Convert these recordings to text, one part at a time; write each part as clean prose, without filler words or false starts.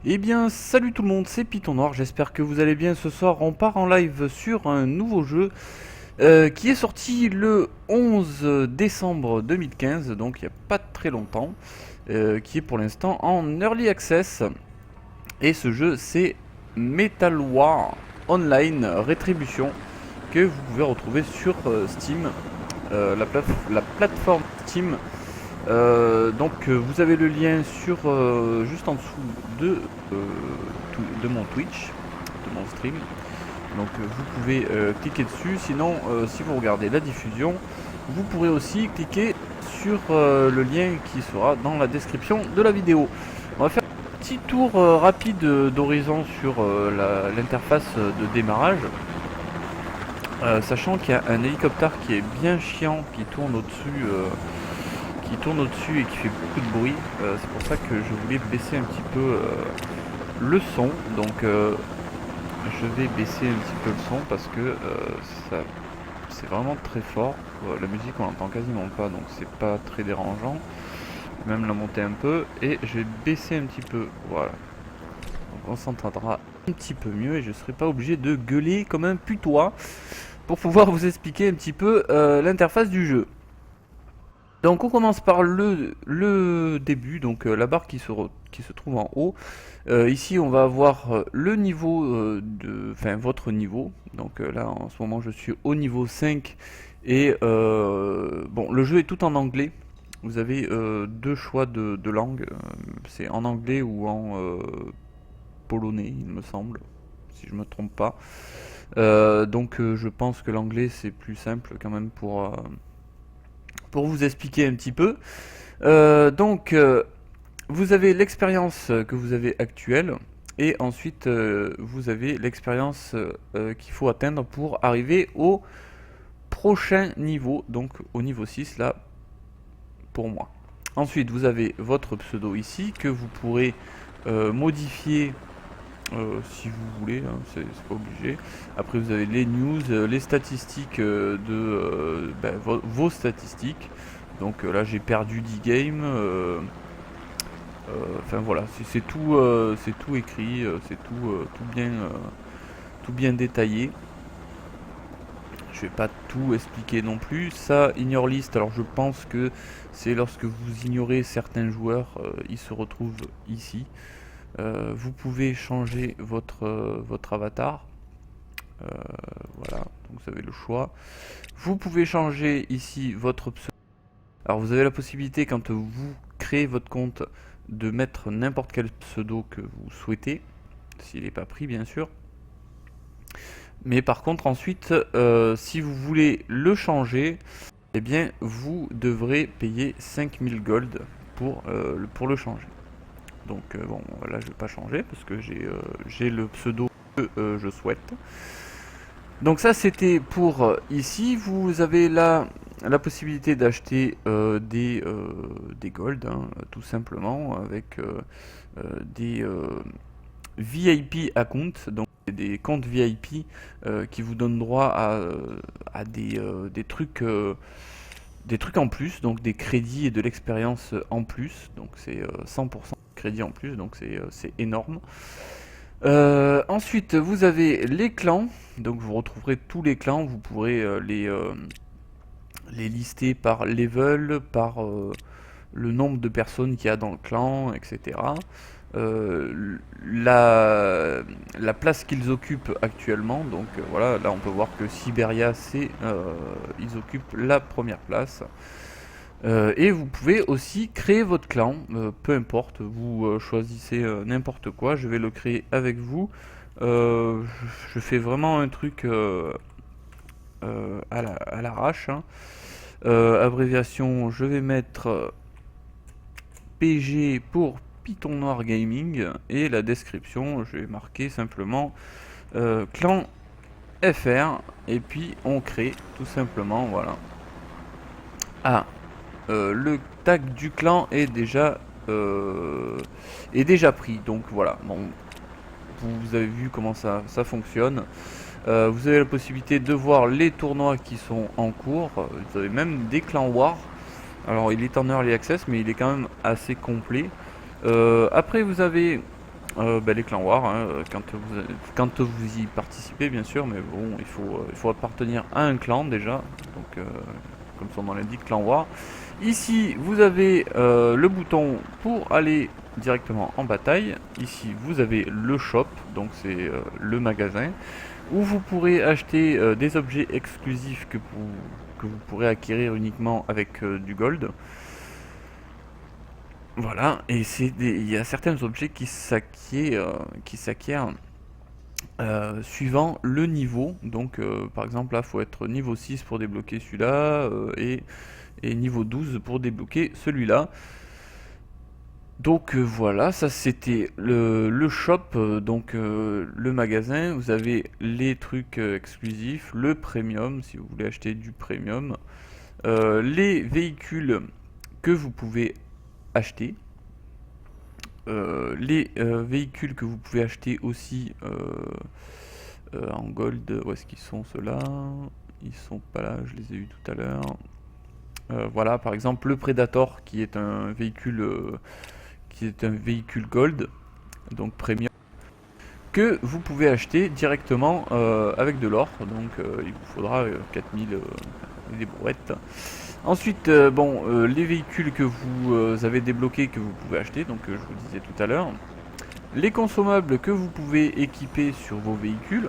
Eh bien, salut tout le monde, c'est Python Noir, j'espère que vous allez bien. Ce soir, on part en live sur un nouveau jeu qui est sorti le 11 décembre 2015, donc il n'y a pas très longtemps, qui est pour l'instant en Early Access. Et ce jeu, c'est Metal War Online Rétribution, que vous pouvez retrouver sur Steam, la plateforme Steam. Vous avez le lien sur juste en dessous de mon Twitch, de mon stream. Donc vous pouvez cliquer dessus. Sinon, si vous regardez la diffusion, vous pourrez aussi cliquer sur le lien qui sera dans la description de la vidéo. On va faire un petit tour rapide d'horizon sur l'interface de démarrage. Sachant qu'il y a un hélicoptère qui est bien chiant, qui tourne au-dessus et qui fait beaucoup de bruit. C'est pour ça que je voulais baisser un petit peu le son. Donc je vais baisser un petit peu le son parce que c'est vraiment très fort. La musique on l'entend quasiment pas, donc c'est pas très dérangeant. Même la monter un peu et je vais baisser un petit peu. Voilà. Donc on s'entendra un petit peu mieux et je serai pas obligé de gueuler comme un putois pour pouvoir vous expliquer un petit peu l'interface du jeu. Donc on commence par le début, donc la barre qui se trouve en haut. Ici on va avoir le niveau votre niveau. Donc là en ce moment je suis au niveau 5 et bon, le jeu est tout en anglais. Vous avez deux choix de langue, c'est en anglais ou en polonais il me semble, si je me trompe pas. Je pense que l'anglais c'est plus simple quand même pour vous expliquer un petit peu. Vous avez l'expérience que vous avez actuelle, et ensuite vous avez l'expérience qu'il faut atteindre pour arriver au prochain niveau, donc au niveau 6 là, pour moi. Ensuite, vous avez votre pseudo ici, que vous pourrez modifier si vous voulez, hein, c'est pas obligé. Après, vous avez les news, les statistiques vos statistiques. Donc là, j'ai perdu 10 games. Enfin voilà, c'est tout écrit, c'est tout bien détaillé. Je vais pas tout expliquer non plus. Ça, ignore list. Alors je pense que c'est lorsque vous ignorez certains joueurs, ils se retrouvent ici. Vous pouvez changer votre avatar. Euh, voilà, donc vous avez le choix. Vous pouvez changer ici votre pseudo. Alors vous avez la possibilité quand vous créez votre compte de mettre n'importe quel pseudo que vous souhaitez, s'il n'est pas pris bien sûr. Mais par contre ensuite, si vous voulez le changer, eh bien vous devrez payer 5000 gold pour le changer. Donc bon, là je vais pas changer parce que j'ai le pseudo que je souhaite. Donc ça c'était pour ici. Vous avez là la possibilité d'acheter des gold, hein, tout simplement, avec des VIP accounts, donc des comptes VIP qui vous donnent droit à des trucs en plus, donc des crédits et de l'expérience en plus, donc c'est 100% de crédit en plus, donc c'est énorme. Ensuite, vous avez les clans, donc vous retrouverez tous les clans, vous pourrez les lister par level, par le nombre de personnes qu'il y a dans le clan, etc. La place qu'ils occupent actuellement, donc voilà, là on peut voir que Siberia, ils occupent la première place. Et vous pouvez aussi créer votre clan, peu importe, vous choisissez n'importe quoi, je vais le créer avec vous. Je fais vraiment un truc à l'arrache, hein. Abréviation, je vais mettre PG pour Python Noir Gaming, et la description, je vais marquer simplement clan FR, et puis on crée tout simplement, voilà. Ah, le tag du clan est déjà pris, donc voilà. Bon, vous avez vu comment ça fonctionne. Vous avez la possibilité de voir les tournois qui sont en cours. Vous avez même des clans war. Alors il est en early access, mais il est quand même assez complet. Après vous avez Les clans War, hein, quand vous y participez bien sûr, mais bon, il faut appartenir à un clan déjà, donc comme son nom l'indique, clan War. Ici vous avez le bouton pour aller directement en bataille. Ici vous avez le shop, donc c'est le magasin, où vous pourrez acheter des objets exclusifs que vous pourrez acquérir uniquement avec du gold. Voilà, et il y a certains objets qui s'acquièrent suivant le niveau. Donc par exemple là il faut être niveau 6 pour débloquer celui-là et niveau 12 pour débloquer celui-là. Donc voilà, ça c'était le shop, le magasin. Vous avez les trucs exclusifs, le premium si vous voulez acheter du premium, les véhicules que vous pouvez acheter. Les véhicules que vous pouvez acheter aussi en gold, où est-ce qu'ils sont ceux-là? Ils sont pas là, je les ai eu tout à l'heure. Voilà, par exemple le Predator qui est un véhicule gold, donc premium, que vous pouvez acheter directement avec de l'or. Donc il vous faudra 4000 des brouettes. Ensuite, les véhicules que vous avez débloqués, que vous pouvez acheter, donc je vous disais tout à l'heure. Les consommables que vous pouvez équiper sur vos véhicules.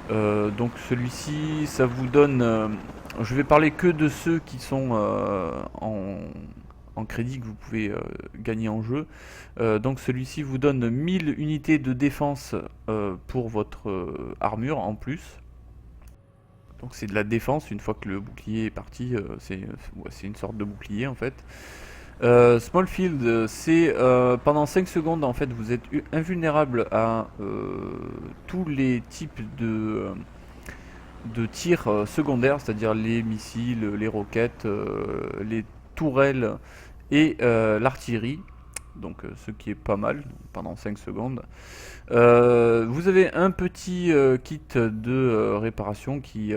Donc celui-ci, ça vous donne... je vais parler que de ceux qui sont en crédit que vous pouvez gagner en jeu. Donc celui-ci vous donne 1000 unités de défense pour votre armure en plus. Donc c'est de la défense, une fois que le bouclier est parti, c'est une sorte de bouclier en fait. Smallfield, c'est pendant 5 secondes en fait vous êtes invulnérable à tous les types de tirs secondaires, c'est-à-dire les missiles, les roquettes, les tourelles et l'artillerie. Donc ce qui est pas mal pendant 5 secondes. Vous avez un petit kit de réparation qui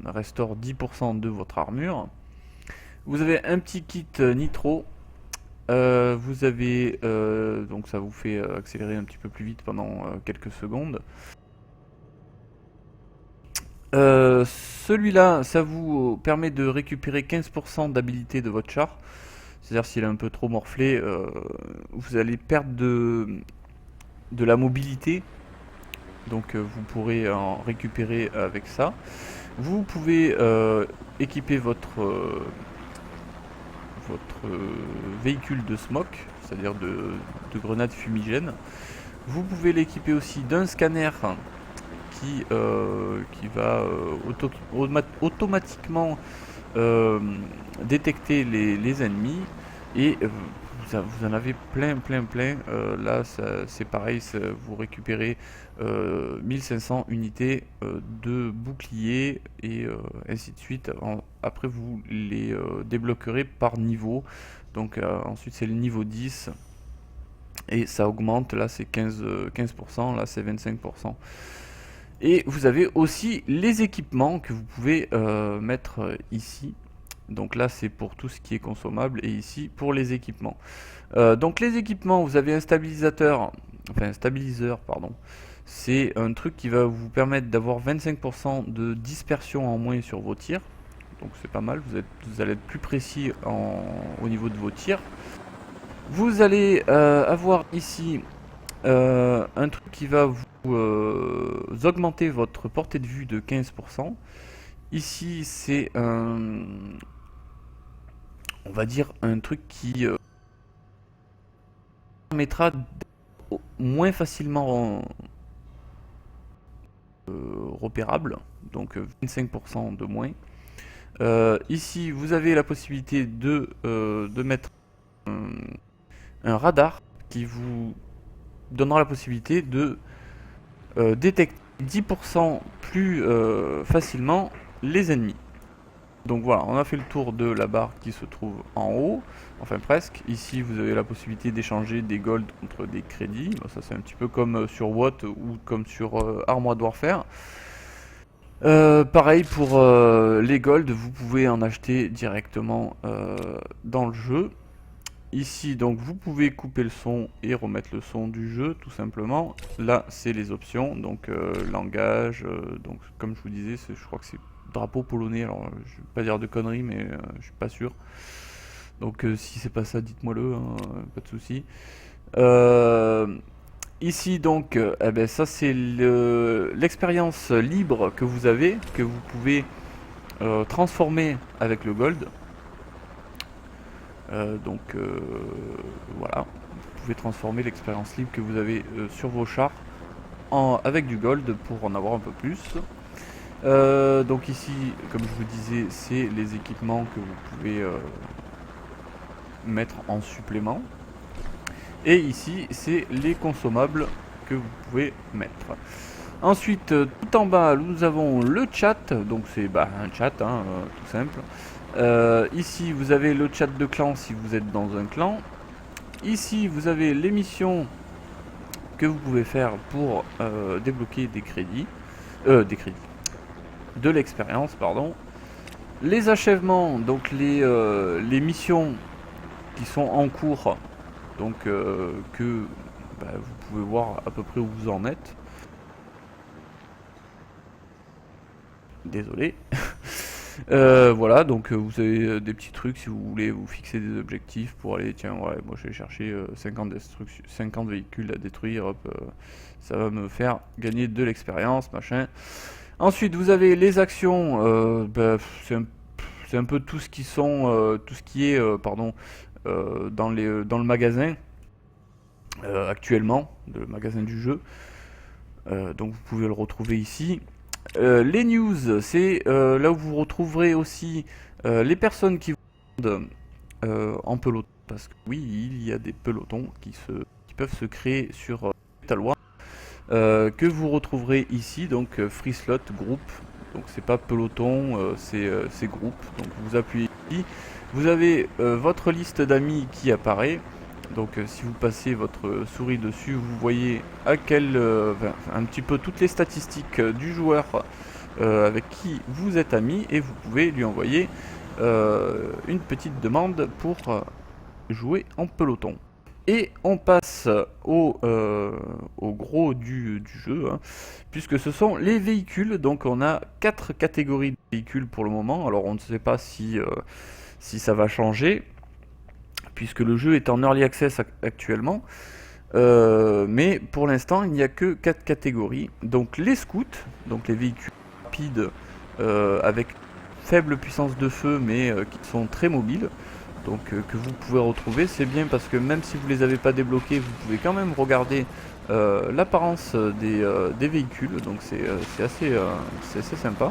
restaure 10% de votre armure. Vous avez un petit kit nitro. Vous avez donc ça vous fait accélérer un petit peu plus vite pendant quelques secondes. Celui-là, ça vous permet de récupérer 15% d'habilité de votre char. C'est-à-dire s'il est un peu trop morflé, vous allez perdre de la mobilité. Donc vous pourrez en récupérer avec ça. Vous pouvez équiper votre véhicule de smoke, c'est-à-dire de grenades fumigènes. Vous pouvez l'équiper aussi d'un scanner qui va automatiquement détecter les ennemis et vous en avez plein. Là c'est pareil, vous récupérez 1500 unités de boucliers et ainsi de suite. Après vous les débloquerez par niveau. Donc ensuite c'est le niveau 10 et ça augmente. Là c'est 15%, là c'est 25%. Et vous avez aussi les équipements que vous pouvez mettre ici. Donc là c'est pour tout ce qui est consommable et ici pour les équipements. Donc les équipements, vous avez un stabilisateur, enfin un stabiliseur pardon. C'est un truc qui va vous permettre d'avoir 25% de dispersion en moins sur vos tirs. Donc c'est pas mal, vous allez être plus précis au niveau de vos tirs. Vous allez avoir ici un truc qui va vous augmenter votre portée de vue de 15%. Ici c'est on va dire un truc qui permettra moins facilement repérable, donc 25% de moins. Ici vous avez la possibilité de mettre un radar qui vous donnera la possibilité de détecter 10% plus facilement les ennemis. Donc voilà, on a fait le tour de la barre qui se trouve en haut, enfin presque. Ici vous avez la possibilité d'échanger des gold contre des crédits. Bon, ça c'est un petit peu comme sur WOT ou comme sur Armored Warfare. Pareil pour les gold, vous pouvez en acheter directement dans le jeu. Ici, donc, vous pouvez couper le son et remettre le son du jeu, tout simplement. Là, c'est les options, donc langage, donc comme je vous disais, je crois que c'est drapeau polonais, alors je vais pas dire de conneries, mais je suis pas sûr. Donc si c'est pas ça, dites-moi-le, hein, pas de souci. Ici donc, eh ben, ça c'est l'expérience libre que vous avez, que vous pouvez transformer avec le gold. Donc voilà, vous pouvez transformer l'expérience libre que vous avez sur vos chars avec du gold pour en avoir un peu plus. Donc ici, comme je vous disais, c'est les équipements que vous pouvez mettre en supplément. Et ici, c'est les consommables que vous pouvez mettre. Ensuite, tout en bas, nous avons le chat. Donc c'est un chat, hein, tout simple. Ici, vous avez le chat de clan si vous êtes dans un clan. Ici, vous avez les missions que vous pouvez faire pour débloquer des crédits. De l'expérience, pardon. Les achèvements, donc les missions qui sont en cours, donc que vous pouvez voir à peu près où vous en êtes. Désolé. Voilà, donc vous avez des petits trucs si vous voulez vous fixer des objectifs pour aller, tiens, ouais, moi je vais chercher 50 véhicules à détruire, hop, ça va me faire gagner de l'expérience, machin. Ensuite, vous avez les actions, c'est un peu tout ce qui sont, tout ce qui est, dans le magasin actuellement, le magasin du jeu. Donc vous pouvez le retrouver ici. Les news, c'est là où vous retrouverez aussi les personnes qui vendent en peloton. Parce que oui, il y a des pelotons qui peuvent se créer sur Metal War, que vous retrouverez ici, donc Free Slot Group. Donc c'est pas peloton, c'est groupe. Donc vous appuyez ici, vous avez votre liste d'amis qui apparaît. Donc si vous passez votre souris dessus, vous voyez un petit peu toutes les statistiques du joueur avec qui vous êtes ami, et vous pouvez lui envoyer une petite demande pour jouer en peloton. Et on passe au gros du jeu, hein, puisque ce sont les véhicules. Donc on a 4 catégories de véhicules pour le moment. Alors on ne sait pas si ça va changer, puisque le jeu est en early access actuellement. Mais pour l'instant, il n'y a que 4 catégories. Donc les scouts, donc les véhicules rapides avec faible puissance de feu, mais qui sont très mobiles. Donc que vous pouvez retrouver, c'est bien parce que même si vous les avez pas débloqués, vous pouvez quand même regarder l'apparence des véhicules. Donc c'est assez sympa.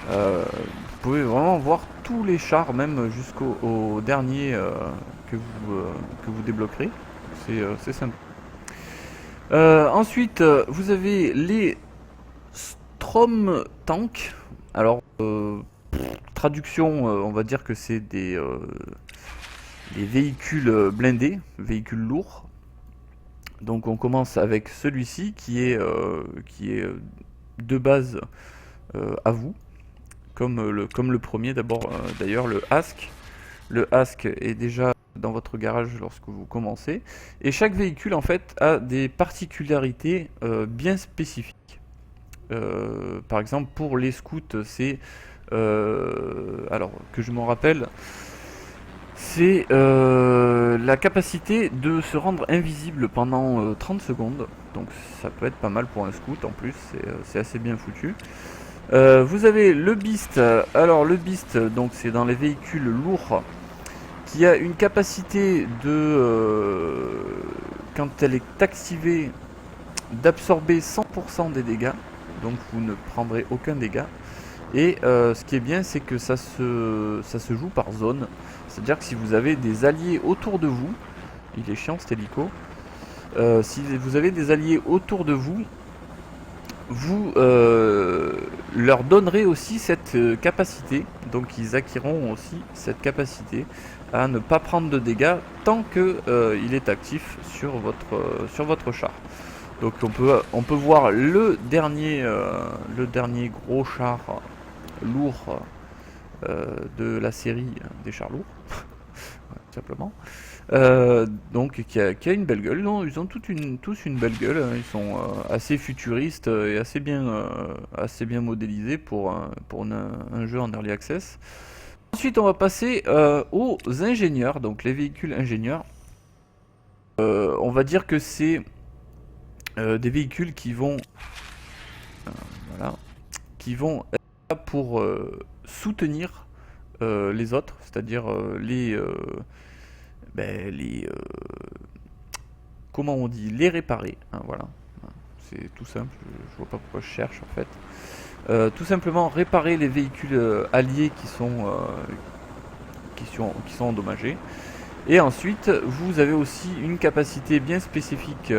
Vous pouvez vraiment voir tous les chars, même jusqu'au dernier que vous débloquerez. C'est sympa. Ensuite, vous avez les Strom Tank. Alors, traduction, on va dire que c'est des véhicules blindés, véhicules lourds. Donc on commence avec celui-ci qui est de base à vous. Comme le premier d'abord, d'ailleurs le Ask. Le Ask est déjà dans votre garage lorsque vous commencez. Et chaque véhicule en fait a des particularités bien spécifiques. Par exemple pour les scouts, c'est alors que je m'en rappelle, c'est la capacité de se rendre invisible pendant 30 secondes. Donc ça peut être pas mal pour un scout en plus, c'est assez bien foutu. Vous avez le Beast. Alors le Beast, donc c'est dans les véhicules lourds, qui a une capacité de, quand elle est activée, d'absorber 100% des dégâts. Donc vous ne prendrez aucun dégât. Et ce qui est bien, c'est que ça se joue par zone. C'est-à-dire que si vous avez des alliés autour de vous, il est chiant cet hélico, si vous avez des alliés autour de vous, vous leur donnerez aussi cette capacité, donc ils acquireront aussi cette capacité à ne pas prendre de dégâts tant que il est actif sur votre char. Donc on peut voir le dernier gros char lourd de la série des chars lourds. simplement. Donc qui a une belle gueule. Non, ils ont tous une belle gueule. Hein. Ils sont assez futuristes et assez bien modélisés pour un jeu en early access. Ensuite, on va passer aux ingénieurs, donc les véhicules ingénieurs. On va dire que c'est des véhicules qui vont, voilà, qui vont être là pour soutenir les autres, c'est-à-dire comment on dit, les réparer. Hein, voilà, c'est tout simple. Je vois pas pourquoi je cherche en fait. Tout simplement réparer les véhicules alliés qui sont endommagés. Et ensuite, vous avez aussi une capacité bien spécifique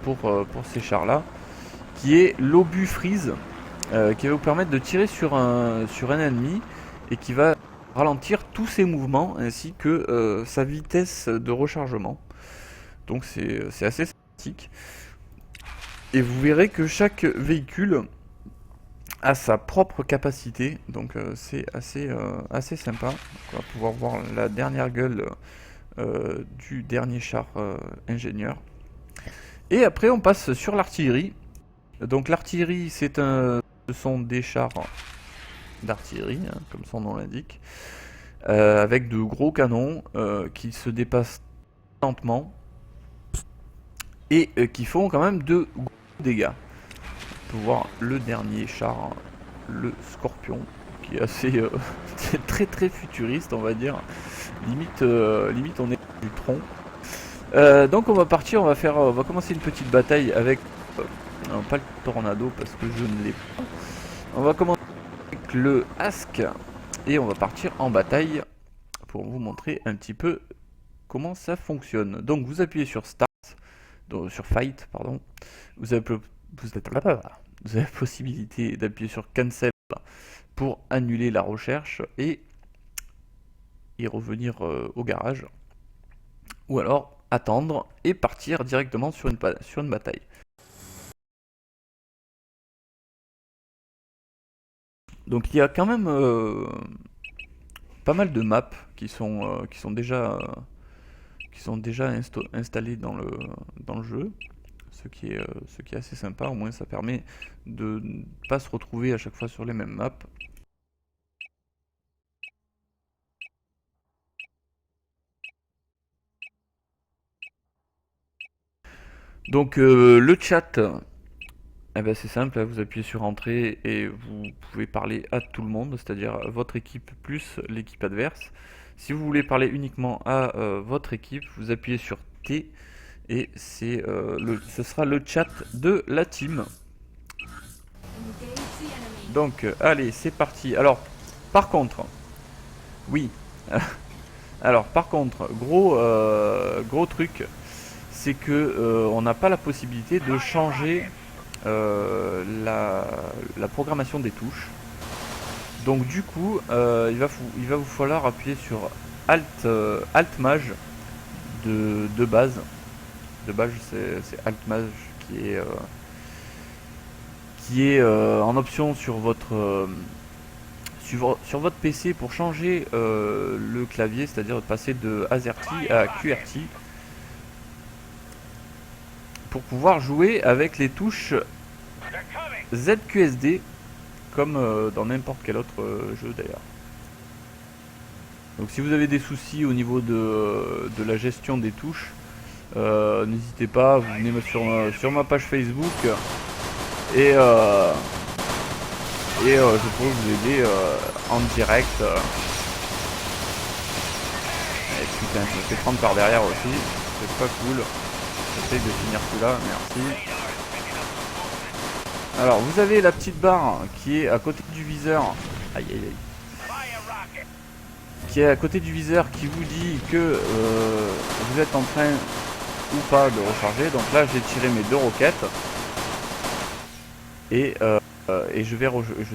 pour ces chars-là, qui est l'obus freeze, qui va vous permettre de tirer sur un ennemi et qui va ralentir tous ses mouvements ainsi que sa vitesse de rechargement. Donc c'est assez sympathique. Et vous verrez que chaque véhicule a sa propre capacité, donc c'est assez sympa. Donc, on va pouvoir voir la dernière gueule du dernier char ingénieur. Et après on passe sur l'artillerie. Donc l'artillerie ce sont des chars d'artillerie, hein, comme son nom l'indique, avec de gros canons qui se dépassent lentement et qui font quand même de gros dégâts. On peut voir le dernier char, le Scorpion, qui est assez très très futuriste, on va dire. Limite on est du tronc. Donc on va partir, on va commencer une petite bataille avec pas le Tornado parce que je ne l'ai pas. On va commencer avec le Ask et on va partir en bataille pour vous montrer un petit peu comment ça fonctionne. Donc vous appuyez sur Start, donc sur Fight, pardon. Vous avez la possibilité d'appuyer sur Cancel pour annuler la recherche et revenir au garage. Ou alors attendre et partir directement sur une bataille. Donc il y a quand même pas mal de maps qui sont déjà installées dans le jeu, ce qui est assez sympa. Au moins ça permet de ne pas se retrouver à chaque fois sur les mêmes maps. Donc le chat, eh ben, c'est simple, vous appuyez sur entrée et vous pouvez parler à tout le monde, c'est-à-dire votre équipe plus l'équipe adverse. Si vous voulez parler uniquement à votre équipe, vous appuyez sur T et ce sera le chat de la team. Donc allez, c'est parti. Alors, par contre, oui. Alors, par contre, gros truc, c'est que on n'a pas la possibilité de changer la programmation des touches. Donc du coup, il va vous falloir appuyer sur Alt Maj de base. De base, c'est Alt Maj qui est en option sur votre PC pour changer le clavier, c'est-à-dire de passer de AZERTY à QWERTY pour pouvoir jouer avec les touches ZQSD comme dans n'importe quel autre jeu d'ailleurs. Donc si vous avez des soucis au niveau de la gestion des touches, n'hésitez pas, vous venez sur ma page Facebook et je pourrais vous aider en direct. Et putain, je me fais prendre par derrière aussi, c'est pas cool. J'essaye de finir celui-là, merci. Alors vous avez la petite barre qui est à côté du viseur. Aïe aïe aïe. Qui est à côté du viseur qui vous dit que vous êtes en train ou pas de recharger. Donc là j'ai tiré mes 2 roquettes. Et je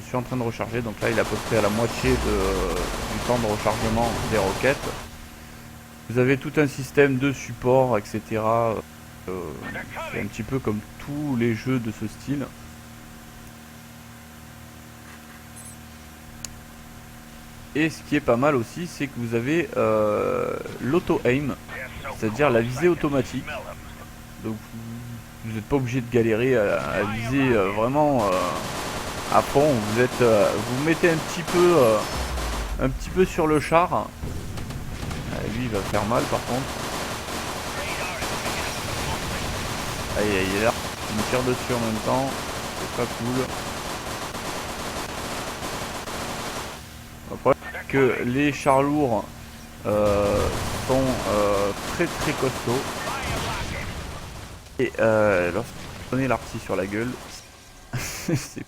suis en train de recharger. Donc là il est à peu près à la moitié du temps de rechargement des roquettes. Vous avez tout un système de support, etc. C'est un petit peu comme tous les jeux de ce style. Et ce qui est pas mal aussi, c'est que vous avez l'auto-aim, c'est-à-dire la visée automatique. Donc vous n'êtes pas obligé de galérer à viser vraiment à fond. Vous mettez un petit peu sur le char. Lui il va faire mal par contre. Aïe aïe là, il me tire dessus en même temps, c'est pas cool. Le problème c'est que les chars lourds sont très très costauds. Et lorsque vous prenez l'arty sur la gueule, c'est...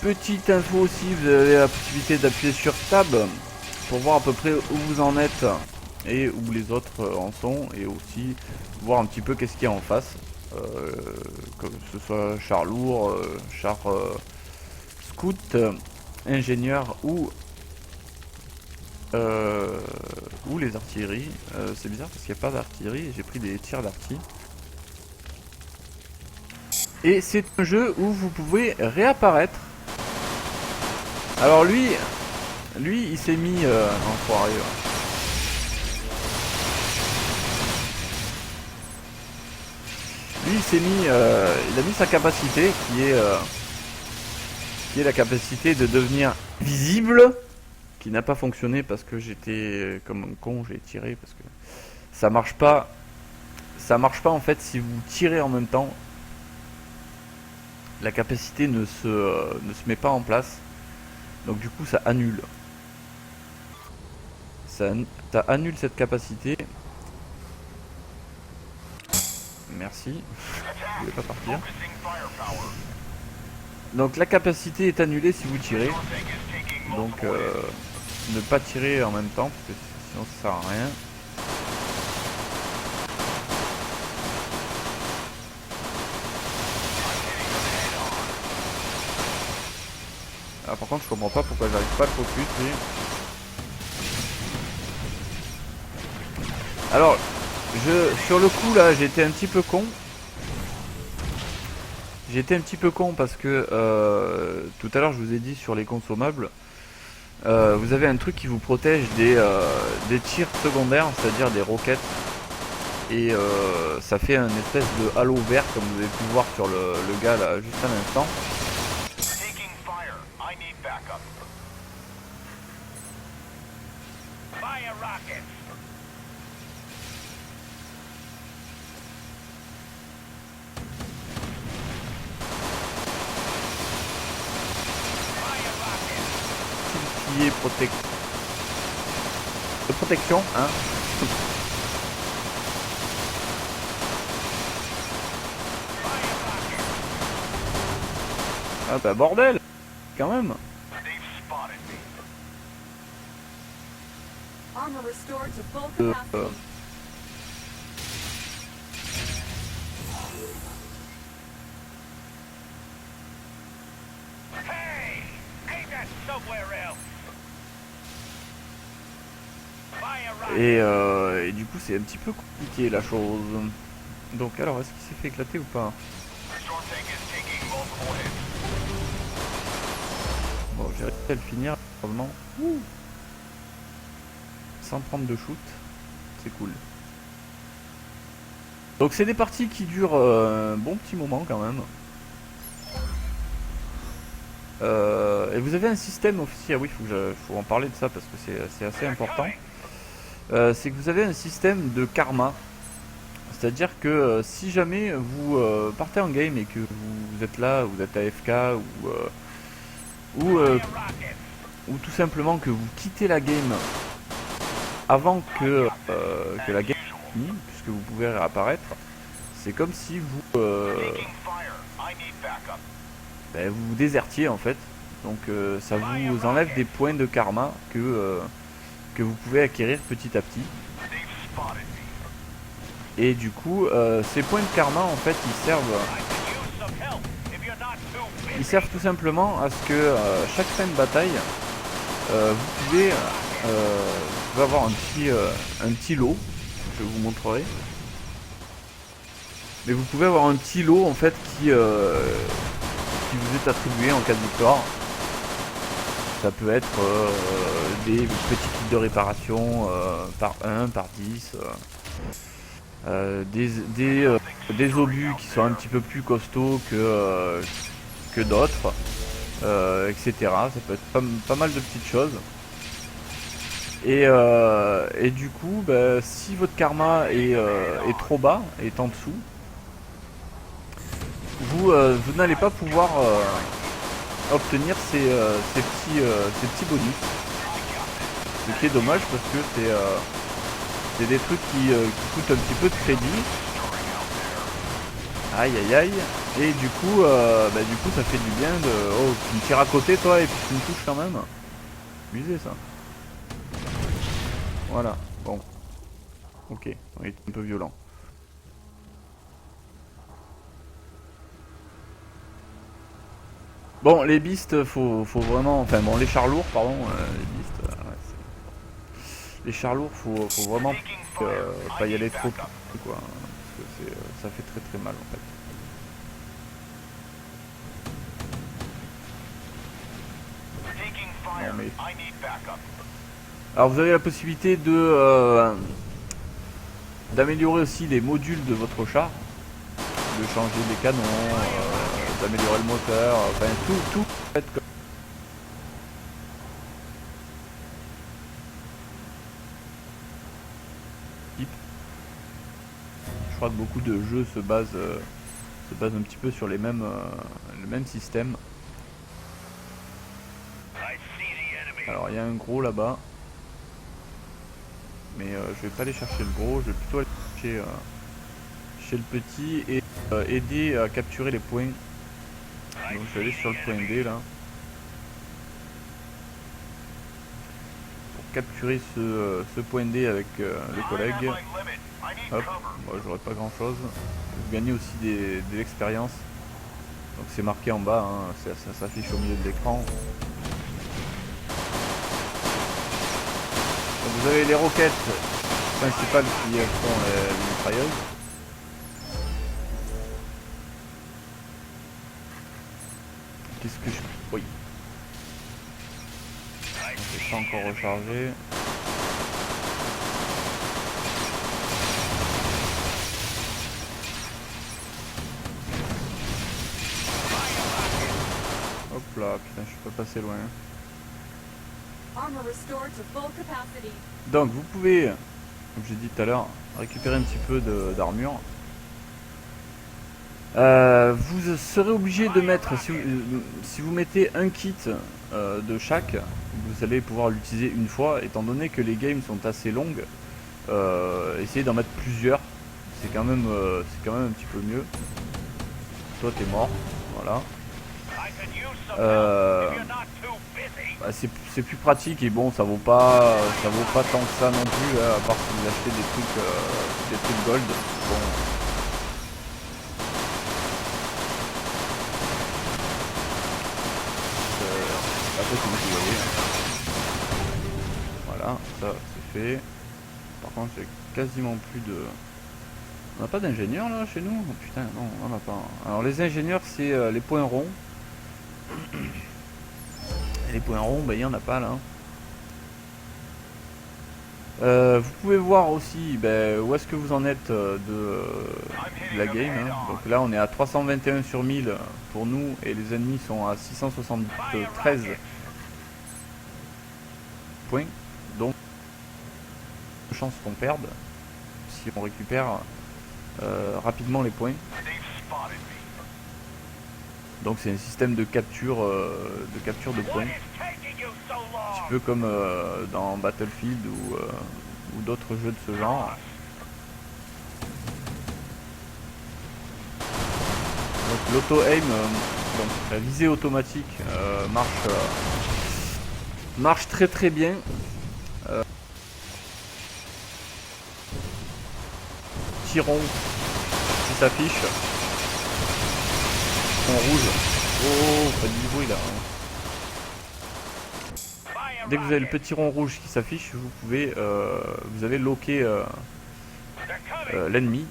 Petite info aussi, vous avez la possibilité d'appuyer sur Tab pour voir à peu près où vous en êtes et où les autres en sont, et aussi voir un petit peu qu'est-ce qu'il y a en face, que ce soit char lourd, char scout, ingénieur ou les artilleries. C'est bizarre parce qu'il n'y a pas d'artillerie et j'ai pris des tirs d'artillerie. Et c'est un jeu où vous pouvez réapparaître. Alors lui il s'est mis enfoiré. Lui il s'est mis, il a mis sa capacité qui est la capacité de devenir visible, qui n'a pas fonctionné parce que j'étais comme un con, j'ai tiré parce que ça marche pas. Ça marche pas en fait si vous tirez en même temps. La capacité ne se met pas en place. Donc du coup ça annule. Ça annule cette capacité. Merci. Je voulais pas partir. Donc la capacité est annulée si vous tirez. Donc ne pas tirer en même temps parce que sinon ça sert à rien. Ah, par contre je comprends pas pourquoi j'arrive pas à le focus. Alors sur le coup là j'étais un petit peu con. J'étais un petit peu con parce que tout à l'heure je vous ai dit sur les consommables, vous avez un truc qui vous protège des tirs secondaires, c'est-à-dire des roquettes. Et ça fait un espèce de halo vert comme vous avez pu voir sur le gars là juste à l'instant. Qui est de protection, hein. Ah bah bordel, quand même. Et du coup c'est un petit peu compliqué la chose. Donc alors est-ce qu'il s'est fait éclater ou pas? Bon j'ai réussi à le finir heureusement. Sans prendre de shoot. C'est cool. Donc c'est des parties qui durent un bon petit moment quand même. Et vous avez un système aussi, ah oui faut en parler de ça parce que c'est assez important. C'est que vous avez un système de karma. C'est-à-dire que si jamais vous partez en game et que vous êtes là, vous êtes AFK ou tout simplement que vous quittez la game avant que la game finisse, puisque vous pouvez réapparaître, c'est comme si vous vous désertiez en fait. Donc ça vous enlève des points de karma que vous pouvez acquérir petit à petit. Et du coup, ces points de karma en fait ils servent tout simplement à ce que chaque fin de bataille, vous pouvez avoir un petit lot, je vous montrerai. Mais vous pouvez avoir un petit lot en fait qui vous est attribué en cas de victoire. Ça peut être des petits kits de réparation par 1, par 10. Des obus qui sont un petit peu plus costauds que d'autres, etc. Ça peut être pas mal de petites choses. Et du coup, bah, si votre karma est trop bas, est en dessous, vous n'allez pas pouvoir obtenir ces petits bonus. Ce qui est dommage parce que c'est des trucs qui coûtent un petit peu de crédit. Aïe aïe aïe. Et du coup ça fait du bien de... Oh, tu me tires à côté toi et puis tu me touches quand même. Amusé ça. Voilà, bon. Ok, on est un peu violent. Bon, les beasts, faut vraiment... Enfin bon, les chars lourds, pardon, les beasts... les chars lourds, faut vraiment pas y aller trop quoi. Parce que ça fait très très mal en fait. Non, mais... Alors vous avez la possibilité de d'améliorer aussi les modules de votre char, de changer les canons, d'améliorer le moteur, enfin tout en fait, je crois que beaucoup de jeux se basent un petit peu sur le même système. Alors il y a un gros là-bas, mais je vais pas aller chercher le gros, je vais plutôt aller chercher chez le petit et aider à capturer les points. Donc je vais aller sur le point D là pour capturer ce point D avec le collègue. Hop, bon, j'aurais pas grand chose. Vous gagnez aussi de l'expérience. Donc c'est marqué en bas, hein, ça s'affiche au milieu de l'écran. Vous avez les roquettes principales qui sont les mitrailleuses. Qu'est-ce que je... Oui. Je vais pas encore recharger. Hop là, putain, je peux passer loin. Donc vous pouvez, comme j'ai dit tout à l'heure, récupérer un petit peu d'armure. Vous serez obligé de mettre, si vous mettez un kit de chaque, vous allez pouvoir l'utiliser une fois, étant donné que les games sont assez longues. Essayez d'en mettre plusieurs, c'est quand même un petit peu mieux. Toi t'es mort, voilà. Bah, c'est plus pratique et bon, ça vaut pas tant que ça non plus, à part si vous achetez des trucs gold. Bon. Après c'est vous qui voyez. Voilà, ça c'est fait. Par contre j'ai quasiment plus de... On n'a pas d'ingénieur là chez nous? Oh, putain, non, on n'en a pas. Alors les ingénieurs c'est les points ronds. Et les points ronds, bah, il n'y en a pas là. Vous pouvez voir aussi où est-ce que vous en êtes de la game. Hein. Donc là on est à 321 sur 1000 pour nous et les ennemis sont à 673 points. Donc chance qu'on perde si on récupère rapidement les points. Donc c'est un système de capture de points. Un petit peu comme dans Battlefield ou d'autres jeux de ce genre. Donc l'auto-aim, donc la visée automatique marche très très bien. Petit rond qui s'affiche en rouge. Oh, pas de bruit là. Dès que vous avez le petit rond rouge qui s'affiche, vous avez loqué l'ennemi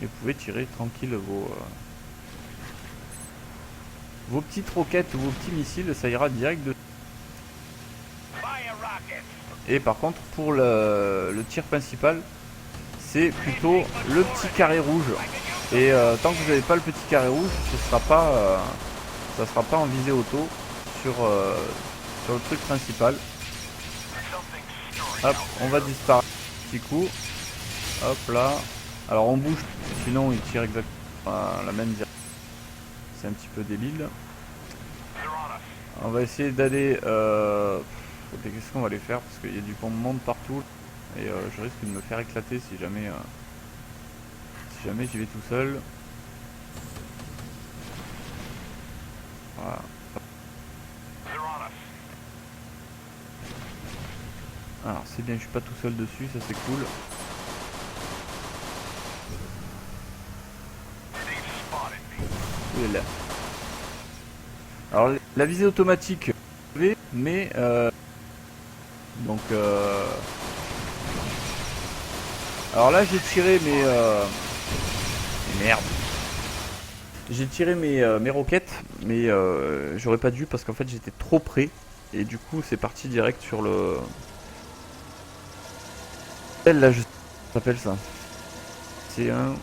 et vous pouvez tirer tranquille vos petites roquettes ou vos petits missiles, ça ira direct de. Et par contre pour le tir principal, c'est plutôt le petit carré rouge. Et tant que vous n'avez pas le petit carré rouge, ça sera pas en visée auto sur le truc principal. Hop, on va disparaître. Petit coup. Hop là. Alors on bouge, sinon il tire exactement la même direction. C'est un petit peu débile. On va essayer d'aller. Qu'est-ce qu'on va aller faire? Parce qu'il y a du monde partout. Et je risque de me faire éclater si jamais j'y vais tout seul. Voilà. Alors c'est bien, je suis pas tout seul dessus, ça c'est cool. Où est là? Alors la visée automatique, mais donc alors là j'ai tiré merde. J'ai tiré mes roquettes, mais j'aurais pas dû parce qu'en fait j'étais trop près et du coup c'est parti direct sur le. Là je s'appelle ça. C'est un.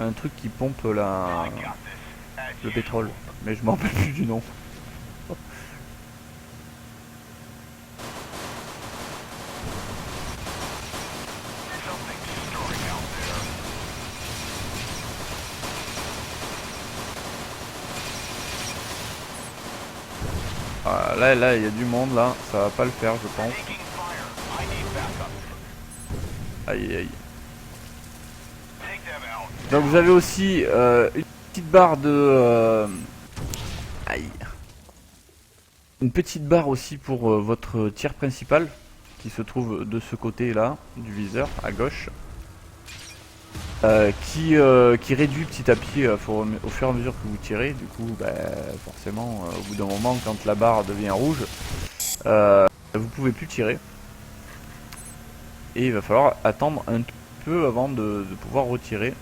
Un truc qui pompe le pétrole, mais je m'en rappelle plus du nom. Voilà, là il y a du monde là, ça va pas le faire je pense. Aïe aïe. Donc vous avez aussi une petite barre de aïe. Une petite barre aussi pour votre tir principal qui se trouve de ce côté là du viseur à gauche. Qui réduit petit à petit au fur et à mesure que vous tirez. Du coup, bah, forcément, au bout d'un moment, quand la barre devient rouge, vous pouvez plus tirer. Et il va falloir attendre un peu avant de pouvoir retirer.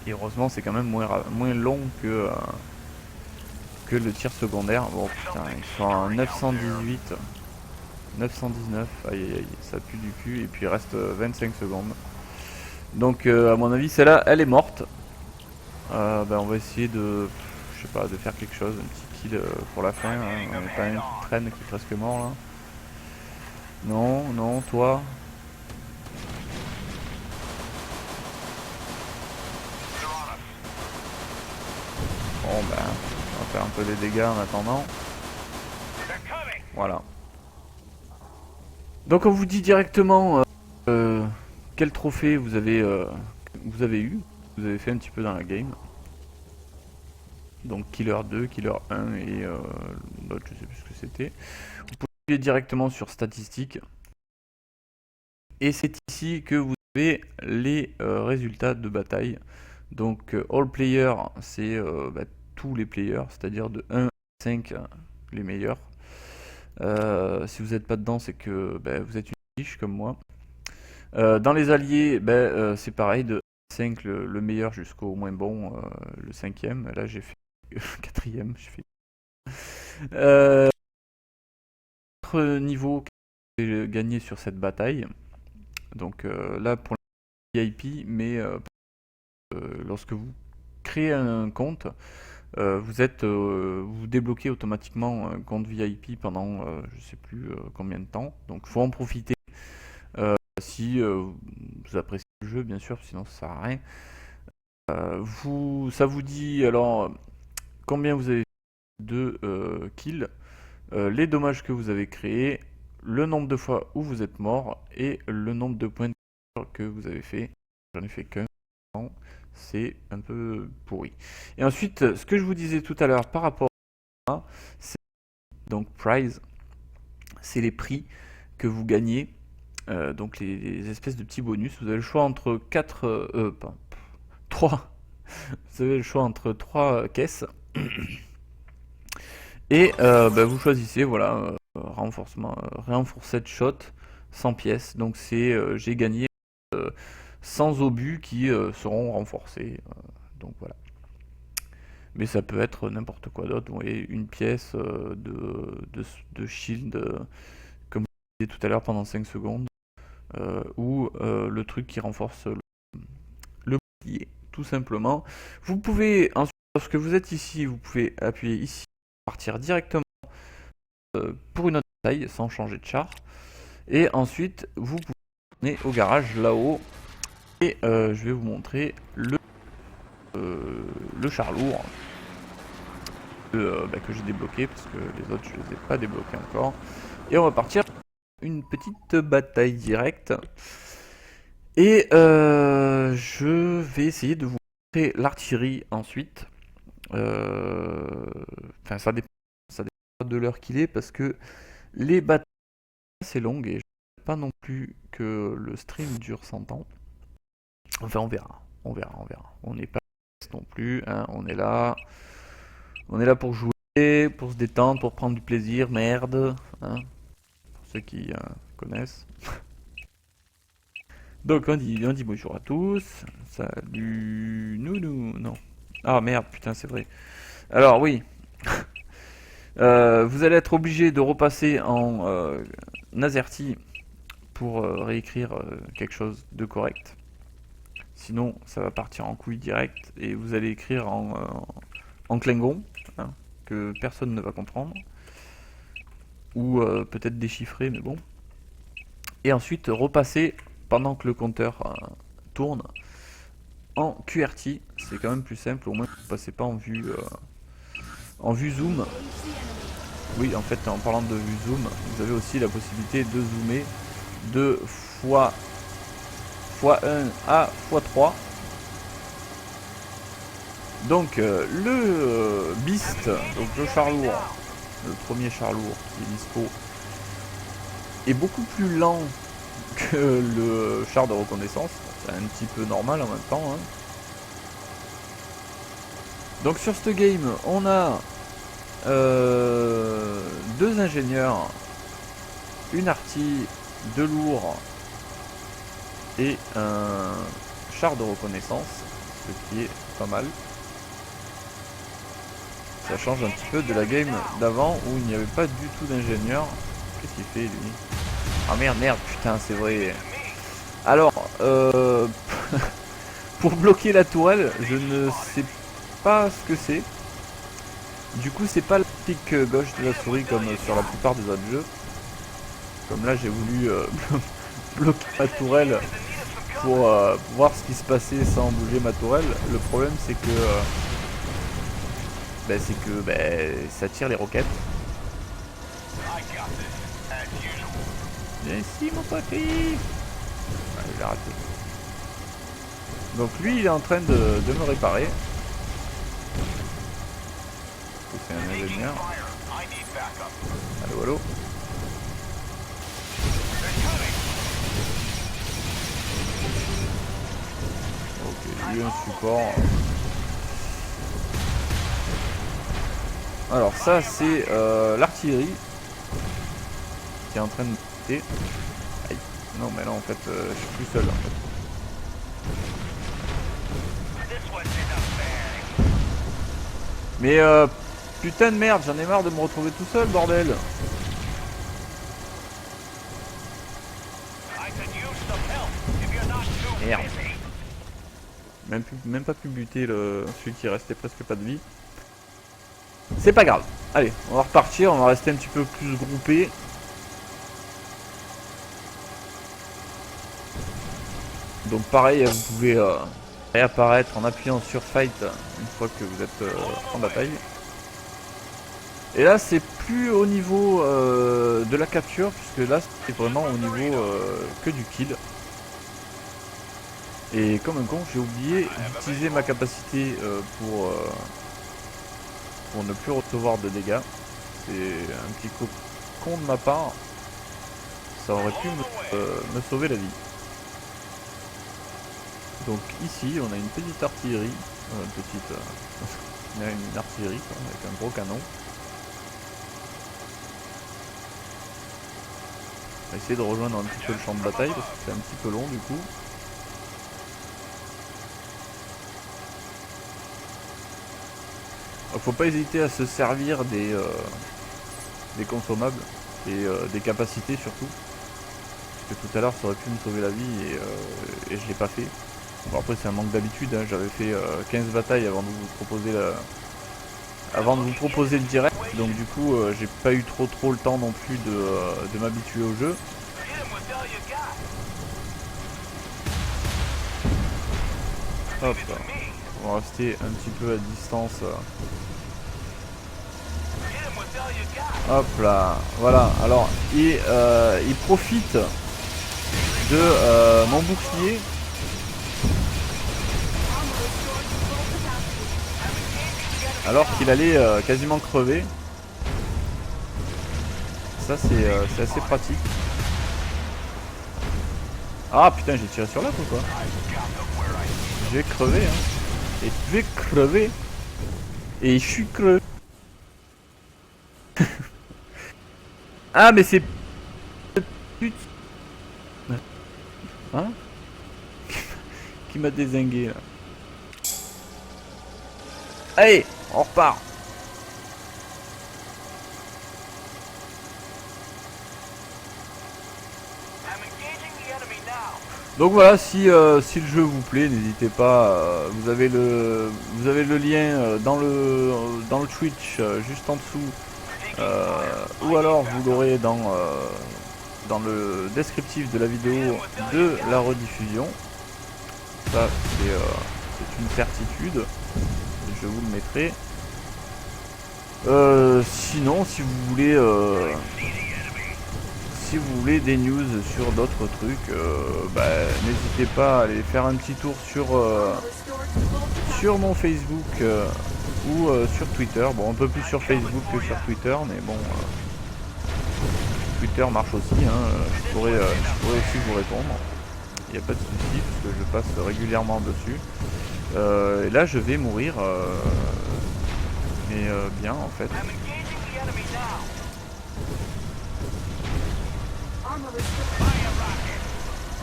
Et heureusement, c'est quand même moins long que le tir secondaire. Bon, putain, ils sont à 918, 919. Aïe aïe aïe, ça pue du cul. Et puis il reste 25 secondes. Donc à mon avis celle-là elle est morte. On va essayer de, je sais pas, de faire quelque chose, un petit kill pour la fin. Hein. On n'est pas un qui traîne qui est presque mort là. Non, non, toi. Bon on va faire un peu des dégâts en attendant. Voilà. Donc on vous dit directement quel trophée vous avez eu, vous avez fait un petit peu dans la game. Donc Killer 2, Killer 1 et l'autre je sais plus ce que c'était. Vous pouvez aller directement sur statistiques. Et c'est ici que vous avez les résultats de bataille. Donc all players c'est tous les players, c'est-à-dire de 1 à 5 les meilleurs. Si vous n'êtes pas dedans c'est que vous êtes une niche comme moi. Dans les alliés, c'est pareil, de 5 le meilleur jusqu'au moins bon, le 5e. Là j'ai fait 4e. Autre niveau que j'ai gagné sur cette bataille. Donc là pour le VIP, mais lorsque vous créez un compte, vous débloquez automatiquement un compte VIP pendant je sais plus combien de temps. Donc faut en profiter. Si vous appréciez le jeu, bien sûr, sinon ça sert à rien. Ça vous dit alors combien vous avez de kills, les dommages que vous avez créés, le nombre de fois où vous êtes mort et le nombre de points que vous avez fait. J'en ai fait qu'un, c'est un peu pourri. Et ensuite, ce que je vous disais tout à l'heure par rapport à c'est donc prize, c'est les prix que vous gagnez. Donc les espèces de petits bonus, vous avez le choix entre 3. Vous avez le choix entre 3 caisses. Et vous choisissez, voilà, reinforced shot 100 pièces. Donc c'est j'ai gagné 100 obus qui seront renforcés. Donc voilà. Mais ça peut être n'importe quoi d'autre. Vous voyez, une pièce de shield, comme je disais tout à l'heure pendant 5 secondes, ou le truc qui renforce le bouclier, tout simplement. Vous pouvez, ensuite, lorsque vous êtes ici, vous pouvez appuyer ici, partir directement pour une autre taille, sans changer de char. Et ensuite, vous pouvez aller au garage là-haut. Et je vais vous montrer le char lourd que j'ai débloqué, parce que les autres je les ai pas débloqués encore. Et on va partir une petite bataille directe. Et je vais essayer de vous montrer l'artillerie ensuite. Enfin, ça dépend de l'heure qu'il est, parce que les batailles sont assez longues et je ne veux pas non plus que le stream dure 100 ans. Enfin, on verra. On n'est pas non plus, hein, on est là pour jouer, pour se détendre, pour prendre du plaisir, merde, hein, pour ceux qui connaissent. Donc on dit bonjour à tous, salut, nounou, non. Ah merde, putain, c'est vrai. Alors oui, vous allez être obligé de repasser en AZERTY pour réécrire quelque chose de correct. Sinon, ça va partir en couille direct et vous allez écrire en Klingon, hein, que personne ne va comprendre. Ou peut-être déchiffrer, mais bon. Et ensuite, repasser pendant que le compteur tourne en QRT. C'est quand même plus simple, au moins vous ne passez pas en vue zoom. Oui, en fait, en parlant de vue zoom, vous avez aussi la possibilité de zoomer de x1 à x3. Donc le Beast, donc le char lourd, le premier char lourd qui est dispo, est beaucoup plus lent que le char de reconnaissance. C'est un petit peu normal en même temps, hein. Donc sur ce game, on a deux ingénieurs, une artille, deux lourds et un char de reconnaissance, ce qui est pas mal. Ça change un petit peu de la game d'avant où il n'y avait pas du tout d'ingénieur. Qu'est-ce qu'il fait lui? Ah merde, putain, c'est vrai. Alors, pour bloquer la tourelle, je ne sais pas ce que c'est. Du coup, c'est pas le clic gauche de la souris comme sur la plupart des autres jeux. Comme là, j'ai voulu bloquer ma tourelle pour voir ce qui se passait sans bouger ma tourelle. Le problème, c'est que ça tire les roquettes. Viens ici, mon papy. Ah, il a raté. Donc lui, il est en train de me réparer. C'est un ingénieur. Allô. Ok, lui un support. Alors ça c'est l'artillerie qui est en train de monter. Aïe. Non mais là en fait je suis plus seul en fait. Mais putain de merde, j'en ai marre de me retrouver tout seul, bordel. Merde. Même pas pu buter celui qui restait presque pas de vie. C'est pas grave. Allez, on va repartir, on va rester un petit peu plus groupé. Donc pareil, vous pouvez réapparaître en appuyant sur Fight une fois que vous êtes en bataille. Et là c'est plus au niveau de la capture, puisque là c'est vraiment au niveau que du kill. Et comme un con, j'ai oublié d'utiliser ma capacité pour ne plus recevoir de dégâts. C'est un petit con de ma part. Ça aurait pu me sauver la vie. Donc ici on a une petite artillerie, on a une artillerie quoi, avec un gros canon. va essayer de rejoindre un petit peu le champ de bataille parce que c'est un petit peu long du coup. Faut pas hésiter à se servir des consommables et des capacités surtout. Parce que tout à l'heure ça aurait pu me sauver la vie et je l'ai pas fait. Bon, après c'est un manque d'habitude, hein. J'avais fait 15 batailles avant de vous proposer le direct. Donc du coup j'ai pas eu trop le temps non plus de m'habituer au jeu. Hop, on va rester un petit peu à distance. Hop là, voilà. Alors il profite de mon bouclier. Alors qu'il allait quasiment crever. Ça c'est assez pratique. Ah putain, j'ai tiré sur l'autre ou quoi? Je vais crever hein. Et je vais crever. Et je suis crevé. Ah mais c'est... Hein? Qui m'a dézingué là. Allez, on repart. Donc voilà, si le jeu vous plaît, n'hésitez pas. Vous avez le lien dans le Twitch juste en dessous, ou alors vous l'aurez dans le descriptif de la vidéo de la rediffusion. Ça c'est une certitude. Je vous le mettrai. Sinon, si vous voulez des news sur d'autres trucs, n'hésitez pas à aller faire un petit tour sur mon Facebook ou sur Twitter. Bon, un peu plus sur Facebook que sur Twitter, mais bon, Twitter marche aussi, hein. Je pourrais aussi vous répondre. Il n'y a pas de souci, parce que je passe régulièrement dessus. Et là, je vais mourir, mais bien en fait.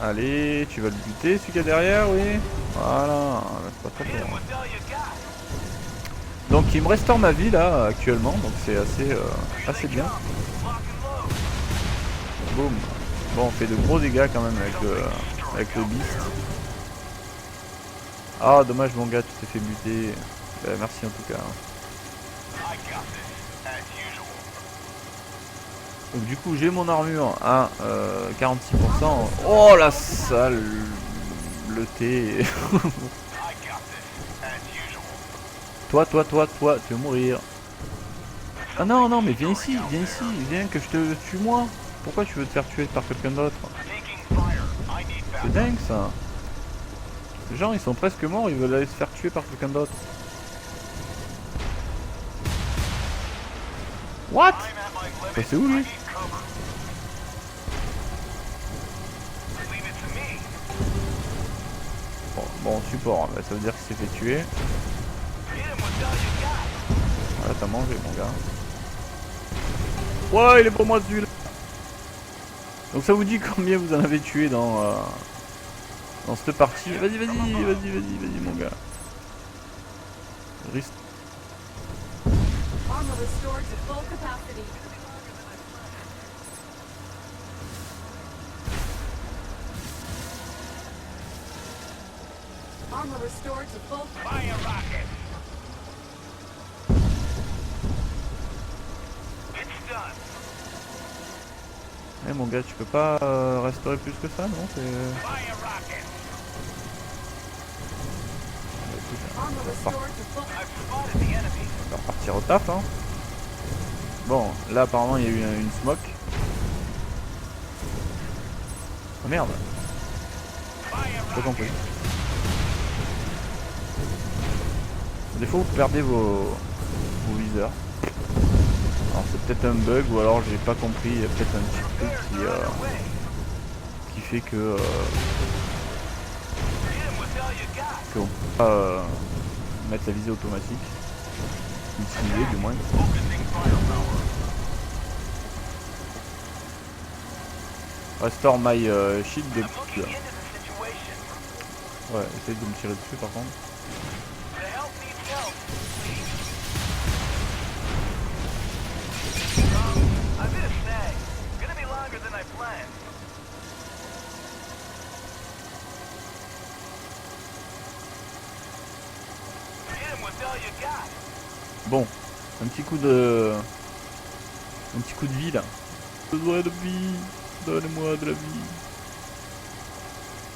Allez, tu vas le buter, celui qui est derrière, oui. Voilà, c'est pas trop bon. Donc il me restaure ma vie là actuellement, donc c'est assez bien. Boum. Bon, on fait de gros dégâts quand même avec le beast. Ah dommage mon gars, tu t'es fait buter. Merci en tout cas. Donc du coup j'ai mon armure à 46%. Oh la sale le thé. Toi, tu veux mourir. Ah non, mais viens ici, viens que je te tue moi. Pourquoi tu veux te faire tuer par quelqu'un d'autre? C'est dingue ça. Les gens ils sont presque morts, ils veulent aller se faire tuer par quelqu'un d'autre. What? Ça c'est où lui? Bon support, ça veut dire qu'il s'est fait tuer. Voilà, t'as mangé mon gars. Ouais, il est pour moi celui-là. Donc ça vous dit combien vous en avez tué dans cette partie? Vas-y mon gars. Rest... Armor restored to full fire rocket. It's done. Eh mon gars, tu peux pas restaurer plus que ça, non? C'est... On va repartir au taf, hein. Bon, là apparemment il y a eu une smoke. Oh merde. J'ai compris. Des fois vous perdez vos viseurs. Alors c'est peut-être un bug ou alors j'ai pas compris, il y a peut-être un petit truc qui fait que qu'on peut pas mettre la visée automatique. Utiliser du moins. Restore my shield de I'm looking into the situation. Ouais, essaye de me tirer dessus par contre. The help needs help, please. I've hit a snag. Gonna be longer than I planned. Hit him with all you got. Bon, un petit coup de vie là. Besoin de vie, donnez-moi de la vie.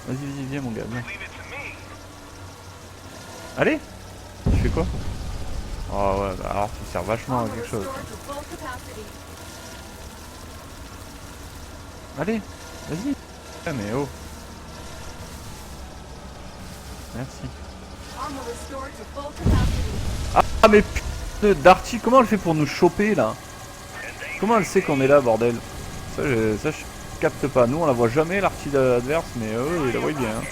Vas-y, viens mon gars, viens. Leave it to me. Allez, tu fais quoi? Oh ouais, bah alors tu sers vachement à quelque chose. Allez, vas-y. Ah mais oh. Merci. Ah mais putain, Darty, comment elle fait pour nous choper là? Comment elle sait qu'on est là, bordel? Ça je capte pas. Nous on la voit jamais, l'arty adverse, mais eux ils la voient bien. Hein.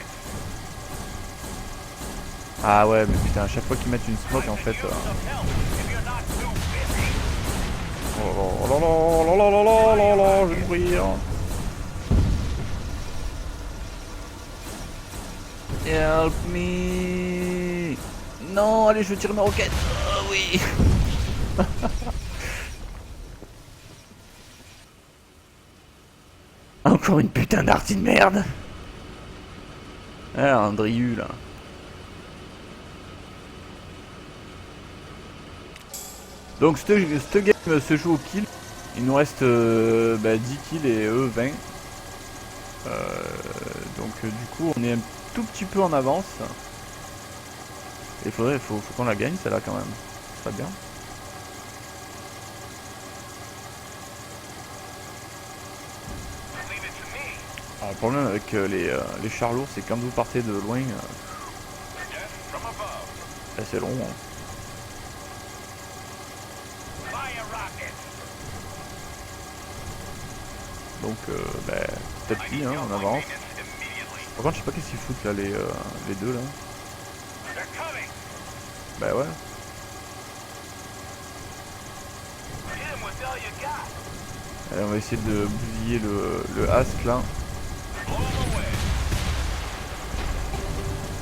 Ah ouais, mais putain, à chaque fois qu'ils mettent une smoke en fait. Oh là là là là là là là, je vais mourir. Help me. Non, allez, je vais tirer ma roquette. Oh oui. Encore une putain d'arty de merde. Ah, un Driu là. Donc cette game se joue au kill. Il nous reste 10 kills et eux 20. Donc du coup on est un tout petit peu en avance. Il faut qu'on la gagne celle-là quand même. Ce serait bien. Alors, le problème avec les chars lourds, c'est quand vous partez de loin, c'est long. Hein. Donc petit à petit, hein, on avance. Par contre, je sais pas qu'est-ce qu'ils foutent là, les deux là. Bah ouais. Allez, on va essayer de bousiller le Ask là.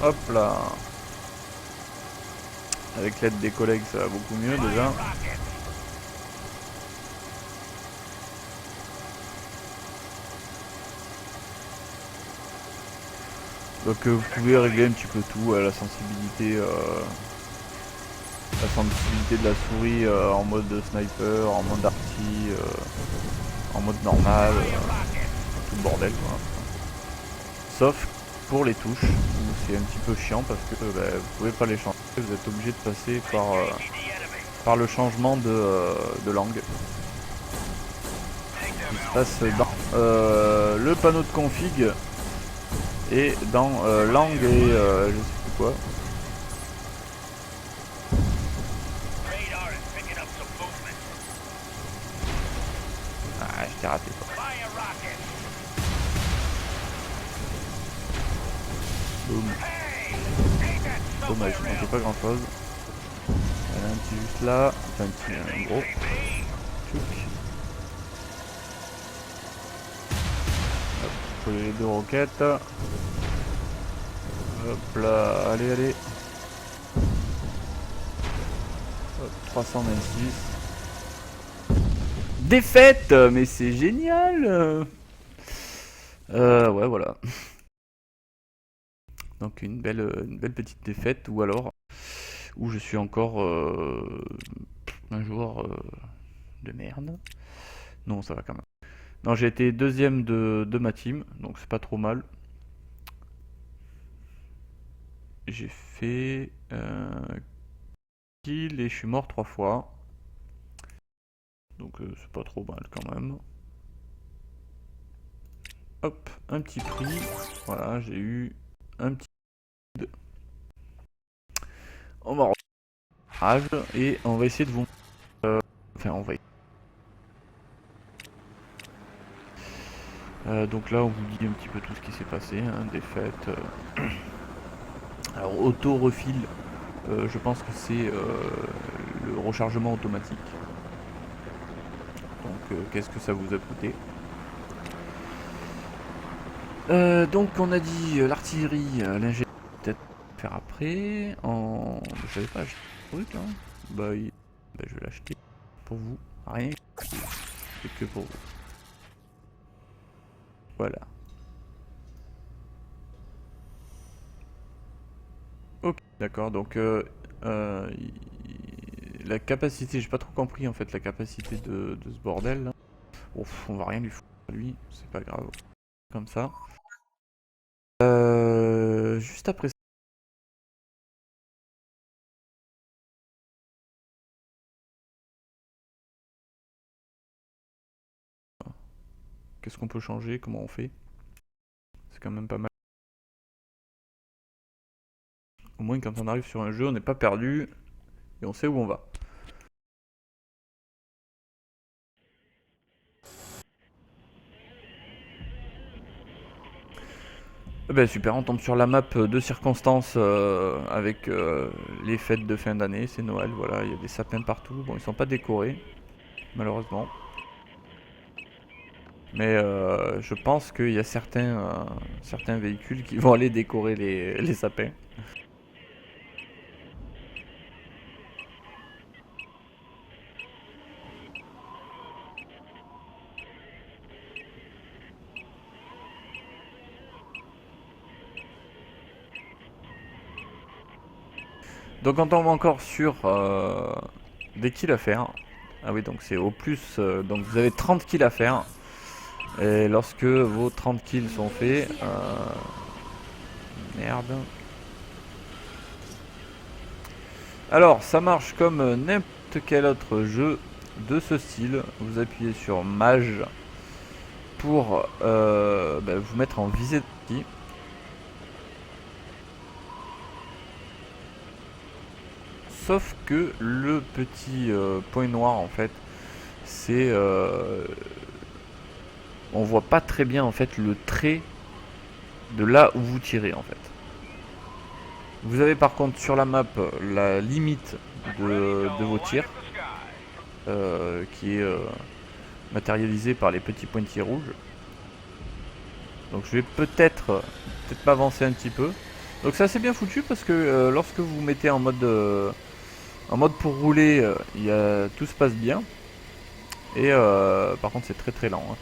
Hop là. Avec l'aide des collègues ça va beaucoup mieux déjà. Donc vous pouvez régler un petit peu tout, la sensibilité de la souris en mode sniper, en mode arty, en mode normal, tout le bordel quoi. Sauf pour les touches, où c'est un petit peu chiant parce que vous pouvez pas les changer, vous êtes obligé de passer par le changement de langue. Il se passe dans le panneau de config et dans langue et je sais plus quoi. Ah, je t'ai raté quoi. Boum. Dommage, il manquait pas grand chose. Il y en a un petit juste là, enfin un gros. Tchouk. Hop, coller les deux roquettes. Hop là, allez. Hop, 326. Défaite, mais c'est génial. Ouais, voilà. Donc une belle petite défaite, ou alors où je suis encore un joueur de merde. Non, ça va quand même. Non, j'ai été deuxième de ma team, donc c'est pas trop mal. J'ai fait kill et je suis mort 3 fois. Donc c'est pas trop mal quand même. Hop, un petit prix. Voilà, j'ai eu un petit... On va rage et on va essayer de vous... enfin, on va... donc là, on vous dit un petit peu tout ce qui s'est passé, hein, défaite. Alors, auto-refil, je pense que c'est le rechargement automatique. Donc, qu'est-ce que ça vous a coûté? Donc on a dit l'artillerie, l'ingénieur peut-être faire après. Je savais pas acheter ce truc hein. Bah, bah, je vais l'acheter pour vous. Rien c'est que pour vous. Voilà. Ok, d'accord, donc la capacité, j'ai pas trop compris en fait la capacité de ce bordel là. Ouf, on va rien lui foutre à lui, c'est pas grave. Comme ça. Juste après ça. Qu'est-ce qu'on peut changer? Comment on fait? C'est quand même pas mal. Au moins quand on arrive sur un jeu, on n'est pas perdu et on sait où on va. Eh ben super, on tombe sur la map de circonstances avec les fêtes de fin d'année, c'est Noël, voilà, il y a des sapins partout. Bon, ils sont pas décorés, malheureusement. Mais je pense qu'il y a certains véhicules qui vont aller décorer les sapins. Donc on tombe encore sur des kills à faire. Ah oui, donc c'est au plus, donc vous avez 30 kills à faire. Et lorsque vos 30 kills sont faits... Merde. Alors, ça marche comme n'importe quel autre jeu de ce style. Vous appuyez sur Mage pour vous mettre en visée de partie. Sauf que le petit point noir en fait, c'est on voit pas très bien en fait le trait de là où vous tirez en fait. Vous avez par contre sur la map la limite de vos tirs qui est matérialisée par les petits pointillés rouges. Donc je vais peut-être m'avancer un petit peu. Donc c'est assez bien foutu parce que lorsque vous mettez en mode pour rouler, tout se passe bien. Et par contre c'est très lent. Hein.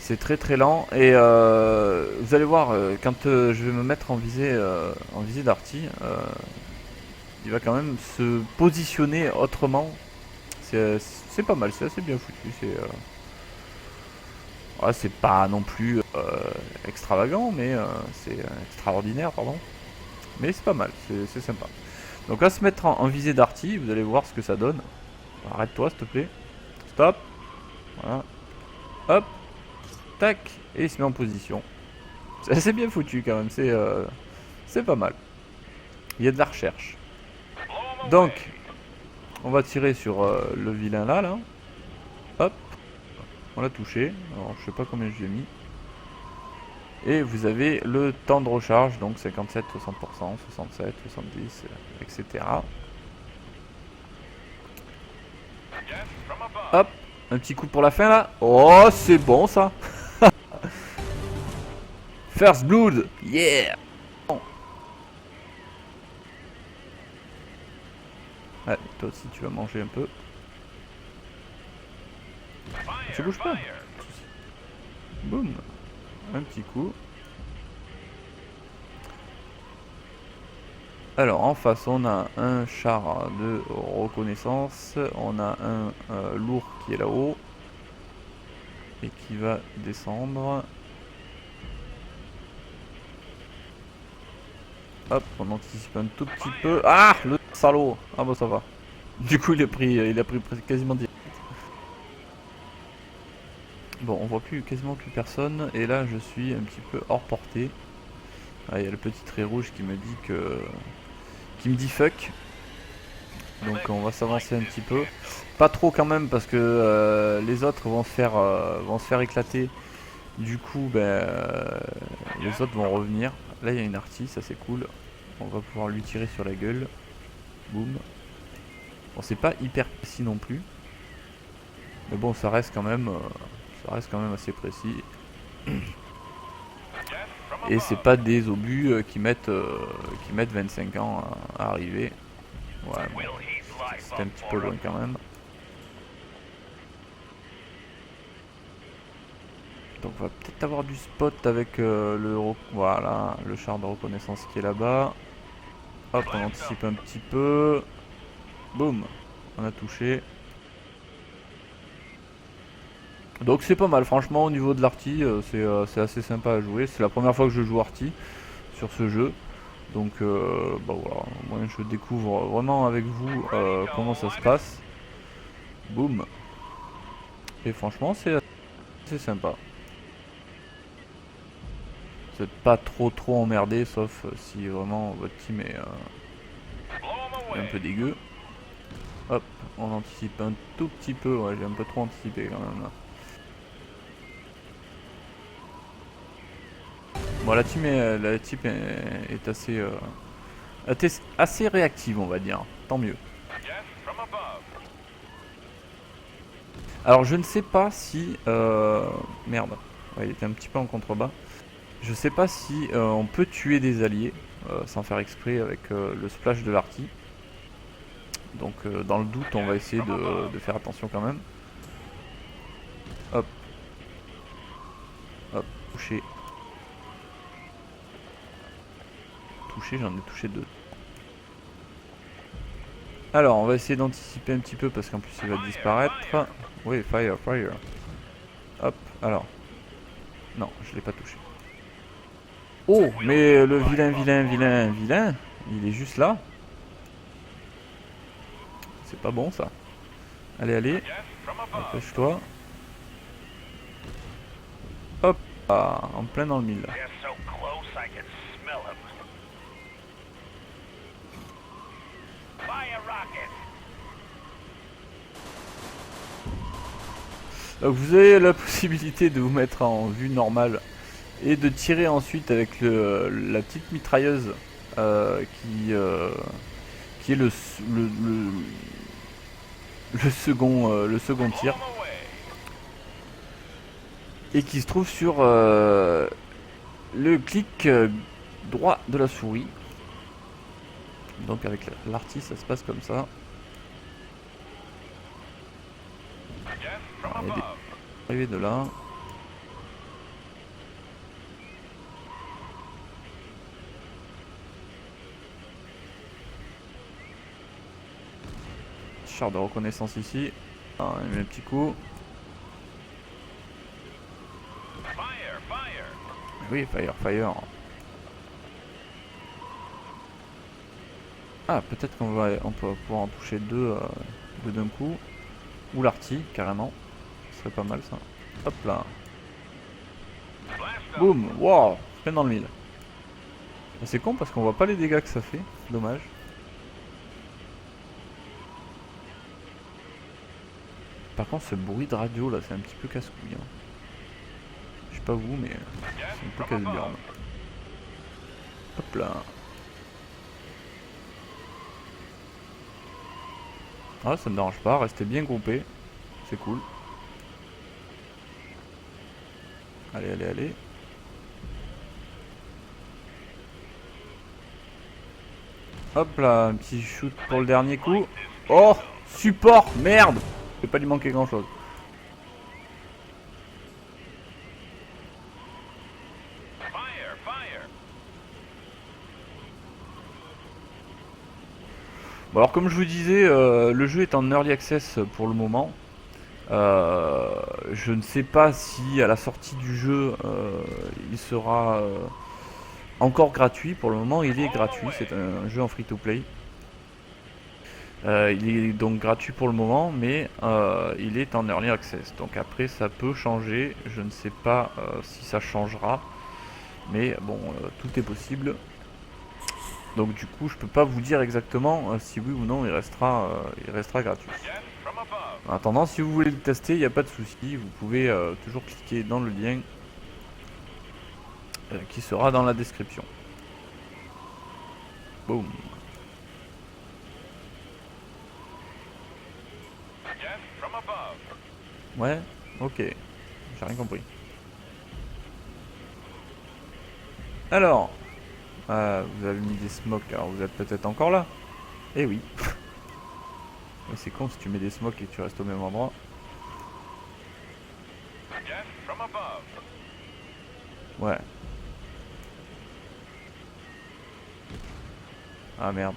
C'est très lent et vous allez voir quand je vais me mettre en visée d'arty, il va quand même se positionner autrement. C'est pas mal, c'est assez bien foutu. C'est pas non plus extravagant, mais c'est extraordinaire, pardon. Mais c'est pas mal, c'est sympa. Donc là, se mettre en visée d'arty, vous allez voir ce que ça donne. Arrête-toi, s'il te plaît. Stop. Voilà. Hop. Tac. Et il se met en position. C'est assez bien foutu quand même, c'est pas mal. Il y a de la recherche. Donc, on va tirer sur le vilain là. Hop. On l'a touché. Alors, je sais pas combien je lui ai mis. Et vous avez le temps de recharge, donc 57, 60%, 67, 70, etc. Hop, un petit coup pour la fin là. Oh, c'est bon ça. First Blood, yeah. Allez, toi aussi tu vas manger un peu. Tu bouges pas. Boum. Un petit coup. Alors en face on a un char de reconnaissance. On a un lourd qui est là-haut. Et qui va descendre. Hop, on anticipe un tout petit peu. Ah, le salaud. Ah bon, ça va. Du coup, il a pris quasiment direct. Bon, on voit quasiment plus personne. Et là, je suis un petit peu hors portée. Ah, il y a le petit trait rouge qui me dit fuck. Donc on va s'avancer un petit peu. Pas trop quand même parce que les autres vont se faire éclater. Du coup, les autres vont revenir. Là, il y a une arty, ça c'est cool. On va pouvoir lui tirer sur la gueule. Boum. Bon, c'est pas hyper précis non plus. Mais bon, ça reste quand même assez précis. Et c'est pas des obus qui mettent 25 ans à arriver. Ouais, bon, c'était un petit peu loin quand même. Donc on va peut-être avoir du spot avec voilà, le char de reconnaissance qui est là-bas. Hop, on anticipe un petit peu. Boum, on a touché. Donc c'est pas mal, franchement, au niveau de l'arty, c'est assez sympa à jouer. C'est la première fois que je joue arty sur ce jeu. Donc bah voilà, moi je découvre vraiment avec vous comment ça se passe. Boum. Et franchement, c'est sympa. Vous n'êtes pas trop emmerdé, sauf si vraiment votre team est un peu dégueu. Hop, on anticipe un tout petit peu. Ouais, j'ai un peu trop anticipé quand même là. Bon, la team est assez réactive, on va dire. Tant mieux. Alors, je ne sais pas si... merde. Ouais, il était un petit peu en contrebas. Je sais pas si on peut tuer des alliés sans faire exprès avec le splash de l'arty. Donc, dans le doute, on va essayer de faire attention quand même. Hop. Hop, touché. Touché, j'en ai touché 2. Alors, on va essayer d'anticiper un petit peu parce qu'en plus il va disparaître. Oui, fire. Hop, alors. Non, je l'ai pas touché. Oh, mais le vilain, il est juste là. C'est pas bon ça. Allez, dépêche-toi. Hop, ah, en plein dans le mille. Donc vous avez la possibilité de vous mettre en vue normale et de tirer ensuite avec la petite mitrailleuse qui est le second tir et qui se trouve sur le clic droit de la souris. Donc avec l'arty ça se passe comme ça. On est arrivé de là. Char de reconnaissance ici. Ah, on a mis un petit coup. Oui, fire. Ah, peut-être on peut pouvoir en toucher deux d'un coup. Ou l'arty, carrément. Ce serait pas mal ça. Hop là. Boum. Wow. Plein dans le mille. C'est con parce qu'on voit pas les dégâts que ça fait. Dommage. Par contre, ce bruit de radio là, c'est un petit peu casse-couille. Hein. Je sais pas vous, mais c'est un peu casse-burne. Hop là. Ah, ça me dérange pas, restez bien groupés. C'est cool. Allez. Hop là, un petit shoot pour le dernier coup. Oh, support, merde. Je vais pas lui manquer grand chose. Bon alors comme je vous disais, le jeu est en early access pour le moment. Je ne sais pas si à la sortie du jeu il sera encore gratuit. Pour le moment il est gratuit, c'est un jeu en free to play. Il est donc gratuit pour le moment, mais il est en early access. Donc après ça peut changer, je ne sais pas si ça changera. Mais bon, tout est possible. Donc du coup je peux pas vous dire exactement si oui ou non il restera gratuit. En attendant, si vous voulez le tester, il n'y a pas de souci, vous pouvez toujours cliquer dans le lien qui sera dans la description. Boum. Ouais, ok, j'ai rien compris. Alors, vous avez mis des smokes, alors vous êtes peut-être encore là. Eh oui. Mais c'est con si tu mets des smokes et que tu restes au même endroit. Yes, from above. Ouais. Ah merde.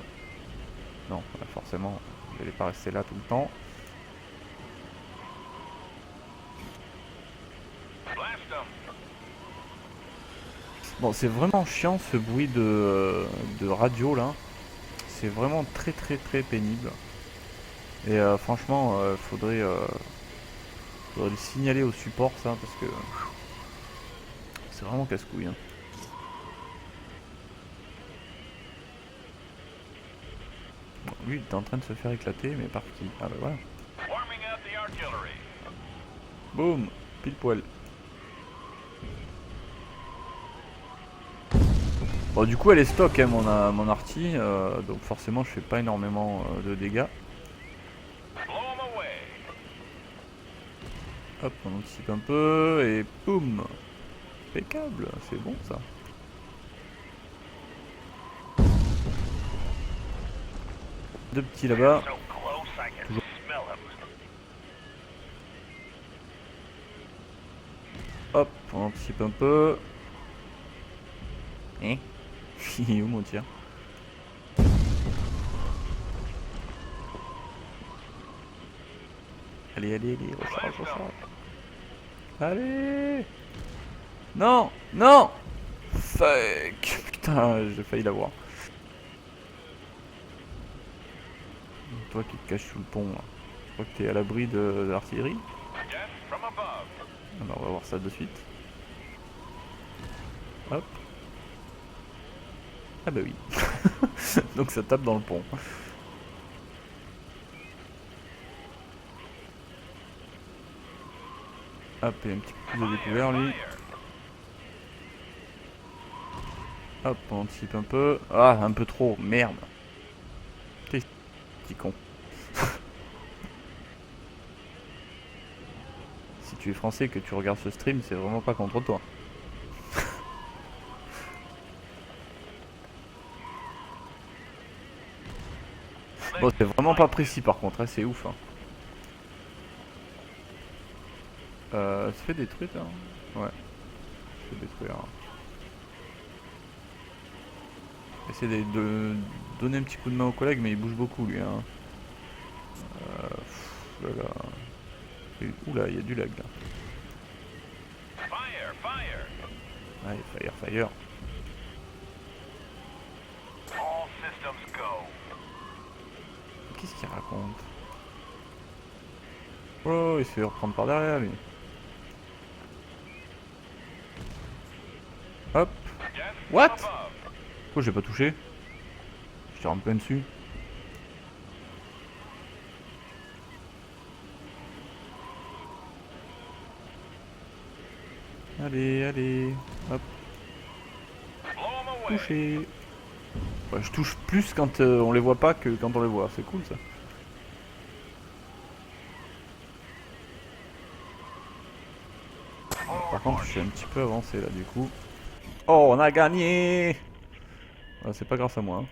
Non, forcément, vous n'allez pas rester là tout le temps. Blast them. Bon, c'est vraiment chiant ce bruit de radio là. C'est vraiment très très très pénible. Et franchement, faudrait le signaler au support ça parce que c'est vraiment casse-couille. Hein. Bon, lui, il est en train de se faire éclater, mais par qui? Ah bah voilà. Warming up the artillery. Boum, pile poil. Bon, du coup, elle est stock, hein, mon arty, donc forcément, je fais pas énormément de dégâts. Blow them away. Hop, on anticipe un peu et boum. Impeccable, c'est bon ça. Deux petits là-bas. So close I can smell them. Hop, on anticipe un peu. Hein? Il est où mon tir? Allez, allez, allez, recharge, recharge. Allez! Non! Non! Fuck! Putain, j'ai failli l'avoir. Toi qui te caches sous le pont là. Je crois que t'es à l'abri de l'artillerie. Yes, from above. Alors on va voir ça de suite. Hop. Ah bah oui. Donc ça tape dans le pont. Hop, il y a un petit peu plus de découvert lui. Hop, on anticipe un peu. Ah, un peu trop, merde. T'es petit con. Si tu es français et que tu regardes ce stream, c'est vraiment pas contre toi. Bon, c'est vraiment pas précis par contre, hein, c'est ouf. Hein. Ça fait détruire là. Ouais, ça fait détruire. Essayer de donner un petit coup de main au collègue, mais il bouge beaucoup lui. Hein. Là. Oula, il y a du lag là. Fire, fire. Ouais, fire, fire. All systems go. Qu'est-ce qu'il raconte? Oh, il se fait reprendre par derrière lui. Hop. Yes, What? from above. Pourquoi j'ai pas touché? Je tire en plein dessus. Allez, allez. Hop, Blow them away. touché. Ouais, je touche plus quand on les voit pas que quand on les voit. C'est cool ça. Par contre, je suis un petit peu avancé là du coup. Oh, on a gagné! Ah, c'est pas grâce à moi. Hein.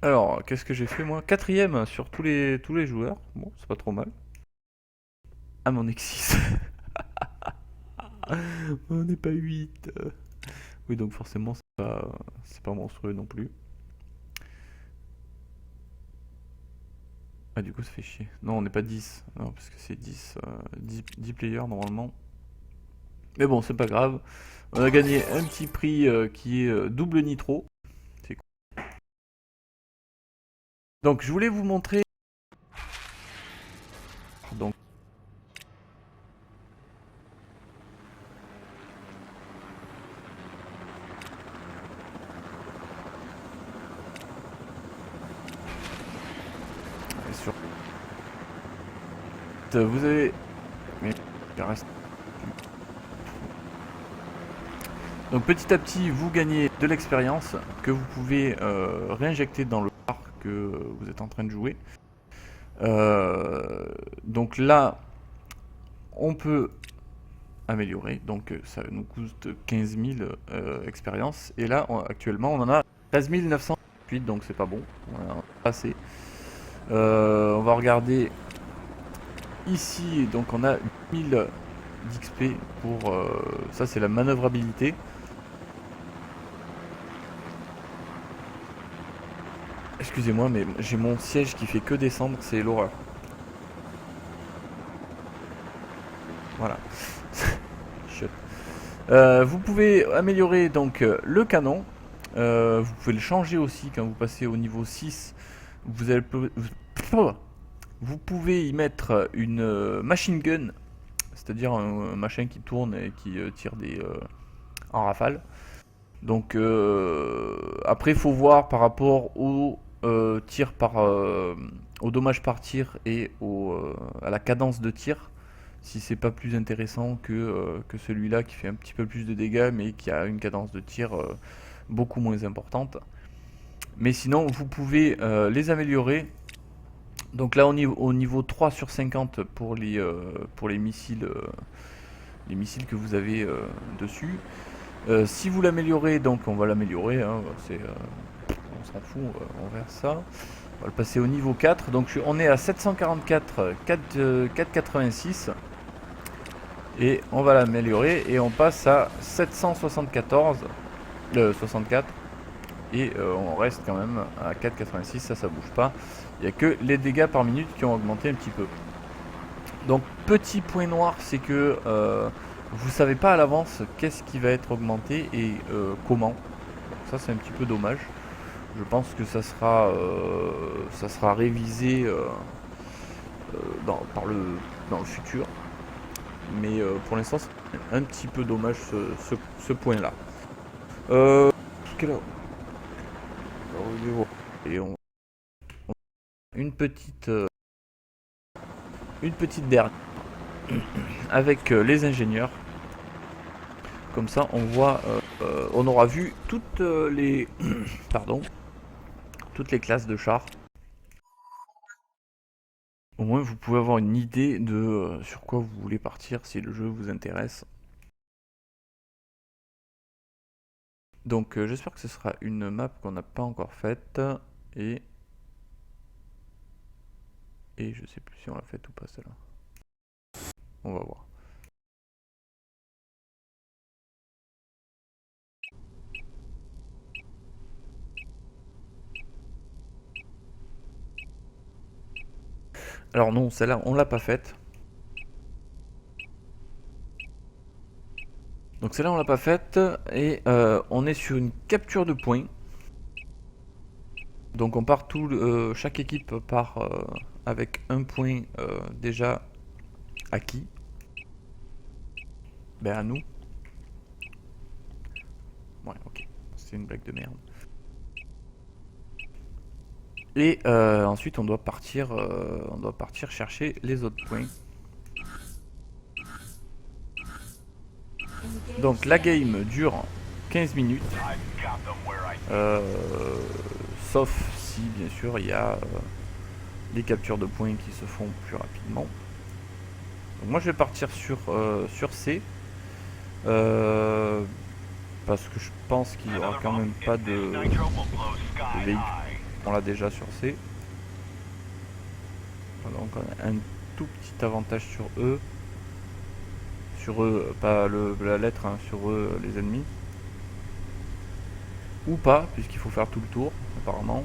Alors, qu'est-ce que j'ai fait moi? Quatrième sur tous les joueurs. Bon, c'est pas trop mal. Ah, mon Nexus. On n'est pas 8. Oui, donc forcément, c'est pas monstrueux non plus. Ah, du coup, ça fait chier. Non, on n'est pas 10. Non, parce que c'est 10 players normalement. Mais bon, c'est pas grave. On a gagné un petit prix qui est double nitro. C'est cool. Donc, je voulais vous montrer. Donc, sur. Vous avez. Mais, il reste. Donc petit à petit, vous gagnez de l'expérience que vous pouvez réinjecter dans le parc que vous êtes en train de jouer. Donc là, on peut améliorer. Donc ça nous coûte 15 000 expérience. Et là, actuellement, on en a 13 908, donc c'est pas bon. On a pas assez. On va regarder ici, donc on a 1000 d'XP pour... ça, c'est la manœuvrabilité. Excusez-moi, mais j'ai mon siège qui fait que descendre, c'est l'horreur. Voilà. Chut. Vous pouvez améliorer donc le canon. Vous pouvez le changer aussi quand vous passez au niveau 6. Vous pouvez y mettre une machine gun, c'est-à-dire un machin qui tourne et qui tire en rafale. Donc après, il faut voir par rapport au tir au dommage par tir et à la cadence de tir, si c'est pas plus intéressant que celui-là qui fait un petit peu plus de dégâts mais qui a une cadence de tir beaucoup moins importante. Mais sinon, vous pouvez les améliorer. Donc là, au niveau 3 sur 50 pour les missiles que vous avez dessus. Si vous l'améliorez, donc on va l'améliorer, hein, on s'en fout, on verra ça. On va le passer au niveau 4. Donc on est à 744 486 et on va l'améliorer et on passe à 774 64 et on reste quand même à 4,86, ça bouge pas. Il n'y a que les dégâts par minute qui ont augmenté un petit peu. Donc petit point noir, c'est que vous savez pas à l'avance qu'est-ce qui va être augmenté et comment. Donc ça c'est un petit peu dommage. Je pense que ça sera révisé dans le futur. Mais pour l'instant c'est un petit peu dommage ce point là. Et une petite dernière avec les ingénieurs. Comme ça on voit, on aura vu toutes les toutes les classes de chars. Au moins vous pouvez avoir une idée de sur quoi vous voulez partir si le jeu vous intéresse. Donc j'espère que ce sera une map qu'on n'a pas encore faite et je sais plus si on l'a faite ou pas celle-là. On va voir. Alors non, celle-là on l'a pas faite. Donc celle-là on l'a pas faite et on est sur une capture de points. Donc on part chaque équipe part avec un point déjà acquis. Ben à nous. Ouais, ok. C'est une blague de merde. Et ensuite on doit partir chercher les autres points. Donc la game dure 15 minutes. Sauf si bien sûr il y a les captures de points qui se font plus rapidement. Donc moi je vais partir sur C. Parce que je pense qu'il n'y aura quand même pas de véhicule. On l'a déjà sur C. Donc on a un tout petit avantage sur eux. Sur eux, pas la lettre, hein, sur eux les ennemis. Ou pas, puisqu'il faut faire tout le tour, apparemment.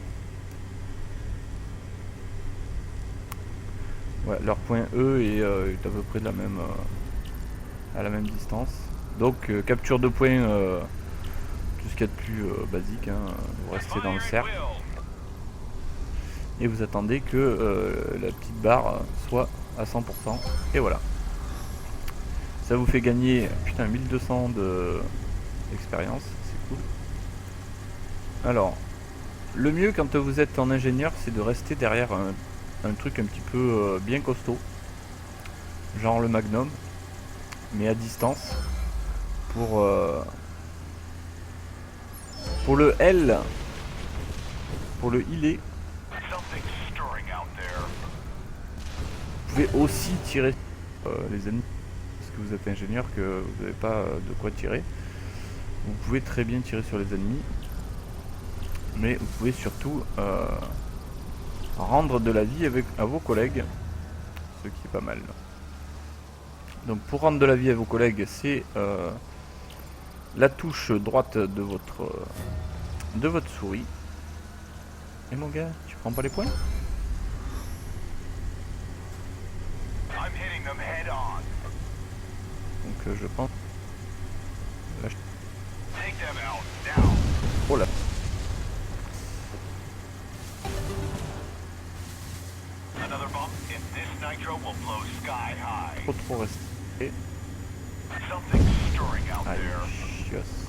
Ouais, leur point E est à peu près de à la même distance. Donc capture de points, tout ce qu'il y a de plus basique, hein, vous restez dans le cercle. Et vous attendez que la petite barre soit à 100%. Et voilà. Ça vous fait gagner, putain, 1200 d'expérience, c'est cool. Alors, le mieux quand vous êtes en ingénieur, c'est de rester derrière un truc un petit peu bien costaud. Genre le Magnum, mais à distance. Pour le L, pour le healer, vous pouvez aussi tirer les ennemis. Parce que vous êtes ingénieur que vous n'avez pas de quoi tirer. Vous pouvez très bien tirer sur les ennemis, mais vous pouvez surtout rendre de la vie à vos collègues, ce qui est pas mal. Donc pour rendre de la vie à vos collègues, c'est la touche droite de votre souris. Et mon gars, tu prends pas les points? I'm hitting them head on. Donc je pense... Là, Take them out now. oh là, Another bump and this nitro will blow sky high. trop resté. Something's stirring out Aïe, there. chios.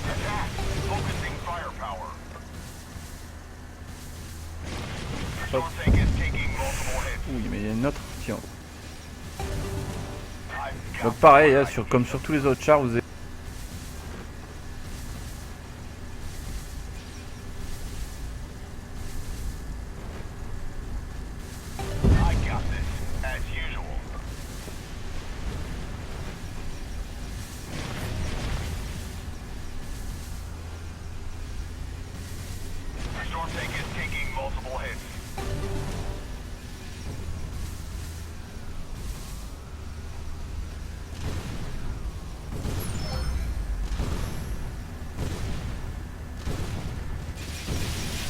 Attack. Focusing firepower. Storm tank is taking multiple hits. Oui, mais il y a une autre partie en haut. I've Donc got pareil, one hein, comme sur tous les autres chars, vous avez... I got this, as usual. Storm tank is taking multiple hits.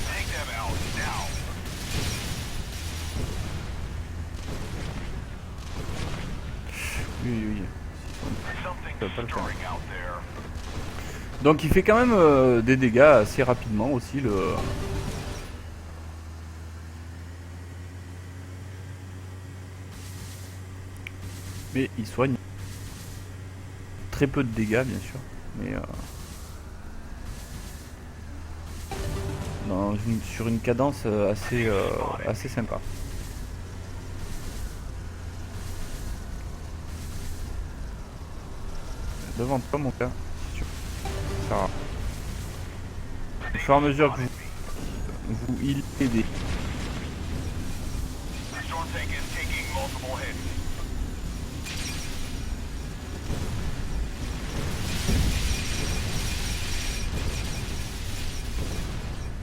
Take them out now. Oui, oui, oui. Something's Ça va pas le faire. stirring out there. Donc il fait quand même des dégâts assez rapidement aussi le... Mais il soigne. Très peu de dégâts bien sûr. Mais sur une cadence assez sympa. Devant toi mon gars. Ça va. Au fur et à mesure que vous healez des... The storm tank is taking multiple hits.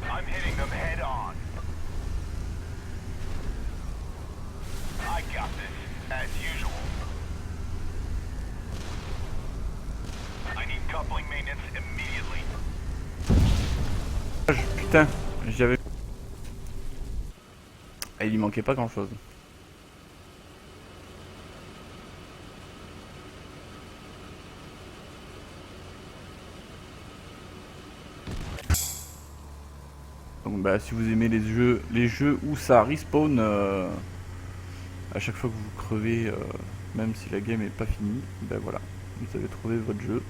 I'm hitting them head on. I got this, as usual. I need coupling maintenance immediately. Putain, j'avais... Ah, il lui manquait pas grand chose. Donc bah si vous aimez les jeux où ça respawn à chaque fois que vous crevez, même si la game est pas finie, ben voilà, vous avez trouvé votre jeu.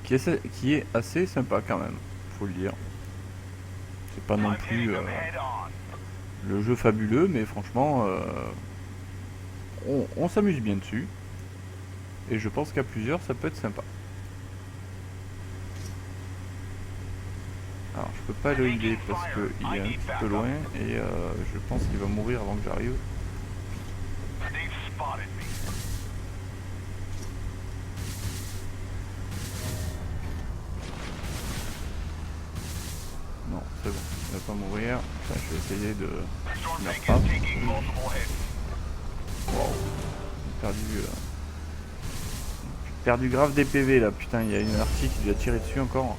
Qui est assez sympa quand même, faut le dire. C'est pas non I'm hitting plus them head on. le jeu fabuleux, mais franchement, on s'amuse bien dessus. Et je pense qu'à plusieurs, ça peut être sympa. Alors, je peux pas le healer parce qu'il est un petit peu loin et je pense qu'il va mourir avant que j'arrive. They've spotted me. Non, c'est bon, il va pas mourir. Enfin, je vais essayer de... The storm La tank frappe. is taking multiple hits. Wow. Perdu grave des PV là, putain, il y a une artie qui lui a tiré dessus encore.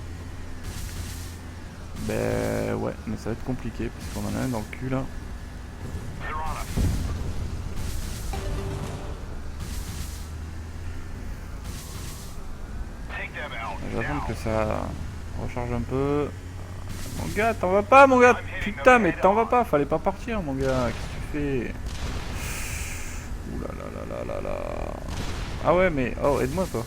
Ben ouais, mais ça va être compliqué parce qu'on en a un dans le cul là. They're on us. Take them out J'avoue now. que ça recharge un peu. Mon gars, t'en vas pas mon gars. Putain, mais t'en vas pas, fallait pas partir mon gars. Qu'est-ce que tu fais? Ouh là là là là là là. Ah ouais, mais oh, aide-moi toi.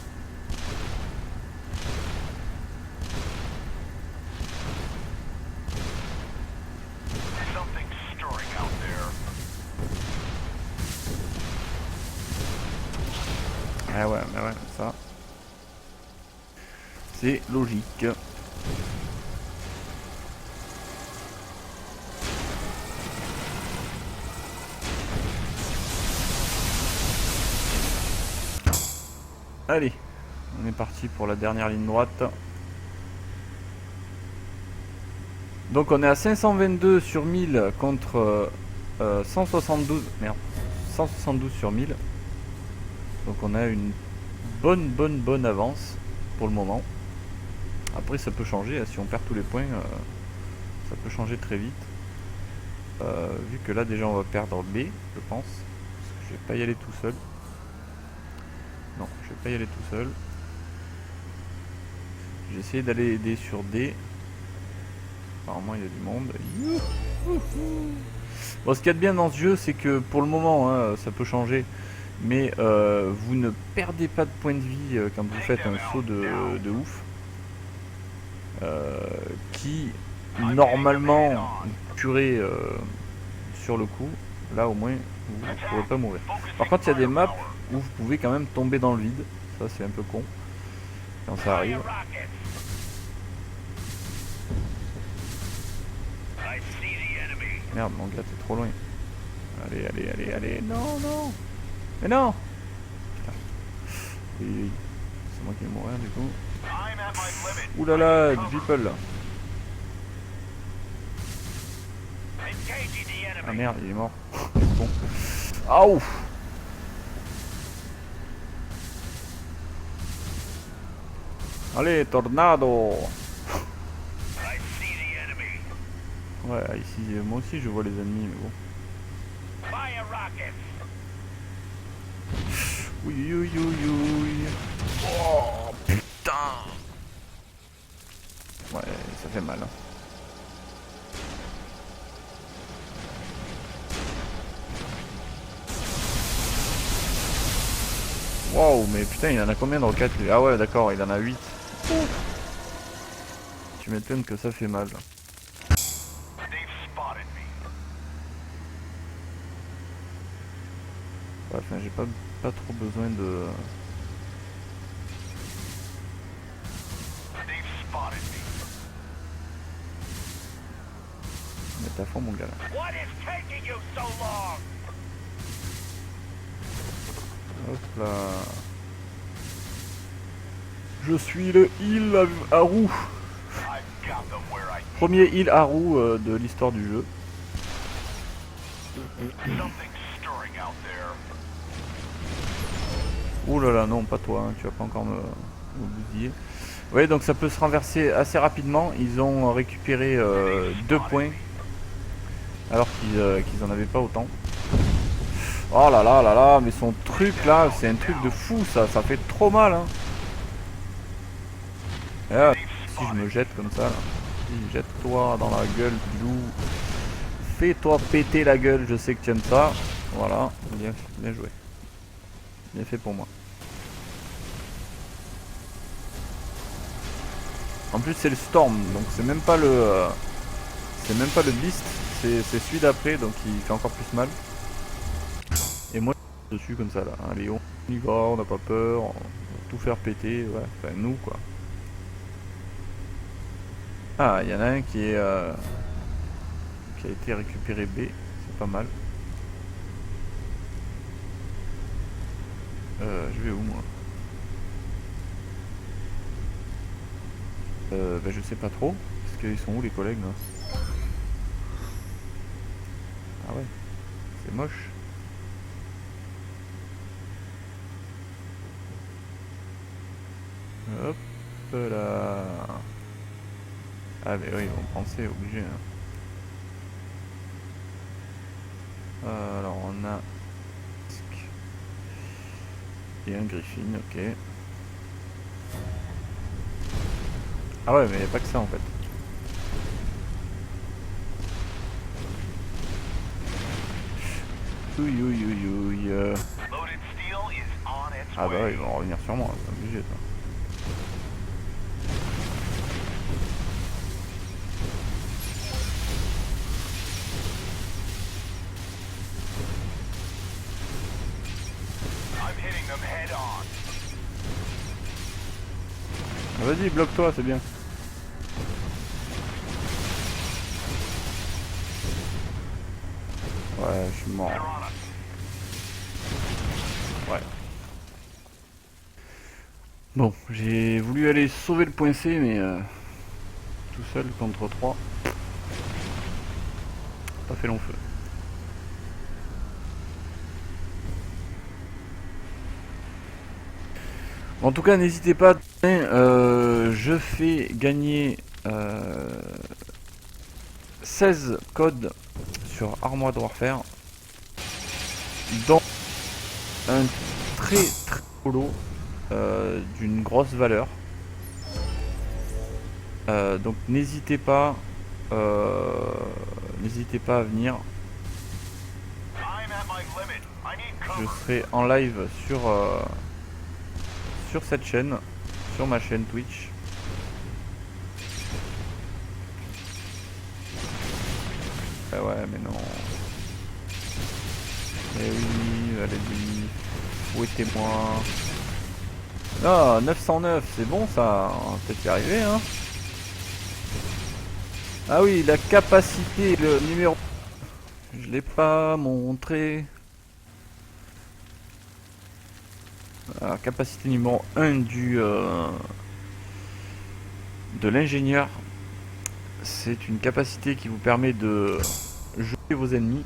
Something's stirring out there. Ah ouais, mais ouais, ça. C'est logique. Allez, on est parti pour la dernière ligne droite. Donc on est à 522 sur 1000 contre 172, merde, 172 sur 1000. Donc on a une bonne avance pour le moment. Après ça peut changer, si on perd tous les points, ça peut changer très vite. Vu que là déjà on va perdre B, je pense. Parce que je vais pas y aller tout seul. Non, je vais pas y aller tout seul. J'ai essayé d'aller aider sur D. Apparemment il y a du monde. Bon, ce qu'il y a de bien dans ce jeu, c'est que pour le moment, hein, ça peut changer. Mais vous ne perdez pas de points de vie quand vous faites un saut de ouf. Qui normalement tuerait sur le coup. Là au moins vous ne pourrez pas mourir. Par contre il y a des maps où vous pouvez quand même tomber dans le vide. Ça c'est un peu con quand ça arrive. Merde mon gars t'es trop loin. Allez. Non. Mais non. Putain. Oui. C'est moi qui vais mourir du coup. Oulala, People là. Ah merde, il est mort. Bon. Ah ouf. Allez, tornado. Ouais, ici, moi aussi je vois les ennemis, mais bon. Oui. Oh putain. Ouais, ça fait mal. Hein. Waouh, mais putain, il en a combien de roquettes lui? Ah ouais, d'accord, il en a 8. Tu m'étonnes que ça fait mal. Ouais, enfin, j'ai pas trop besoin de... Mettre à fond mon gars là. Hop là. Je suis le heal à roue. Premier heal à roue de l'histoire du jeu. Ouh là là, non, pas toi, hein, tu vas pas encore me bousiller. Oui, donc ça peut se renverser assez rapidement. Ils ont récupéré 2 points alors qu'ils en avaient pas autant. Oh là là, mais son truc là, c'est un truc de fou, ça fait trop mal. Hein. Et là, si je me jette comme ça, là. Jette-toi dans la gueule du loup. Fais-toi péter la gueule, je sais que tu aimes ça. Voilà, bien joué. Bien fait pour moi. En plus c'est le Storm, donc c'est même pas le Beast, c'est celui d'après, donc il fait encore plus mal. Et moi dessus comme ça là, allez on y va, on n'a pas peur, on va tout faire péter, ouais, enfin nous quoi. Ah, il y en a un qui a été récupéré B, c'est pas mal. Je vais où moi? Bah, je sais pas trop, parce qu'ils sont où les collègues là? Ah ouais, c'est moche. Hop là. Ah mais oui, ils vont penser, obligé. Hein. Alors on a... Et un Griffin, ok. Ah ouais, mais il n'y a pas que ça en fait. Ouïe. Ah bah ouais, ils vont revenir sur moi, c'est obligé ça. Vas-y, bloque-toi, c'est bien. Ouais, je suis mort. Ouais. Bon, j'ai voulu aller sauver le point C, mais tout seul contre 3, pas fait long feu. En tout cas, n'hésitez pas, je fais gagner 16 codes sur Armored Warfare, dont un très très beau lot d'une grosse valeur. Donc n'hésitez pas à venir. I'm at my limit. I need Je cover. serai en live sur cette chaîne, sur ma chaîne Twitch. Ah ouais, mais non. Mais oui, allez-y. Fouettez-moi. Ah, 909, c'est bon ça. On va peut-être y arriver, hein. Ah oui, la capacité, le numéro. Je l'ai pas montré. La capacité numéro 1 de l'ingénieur. C'est une capacité qui vous permet de jouer vos ennemis.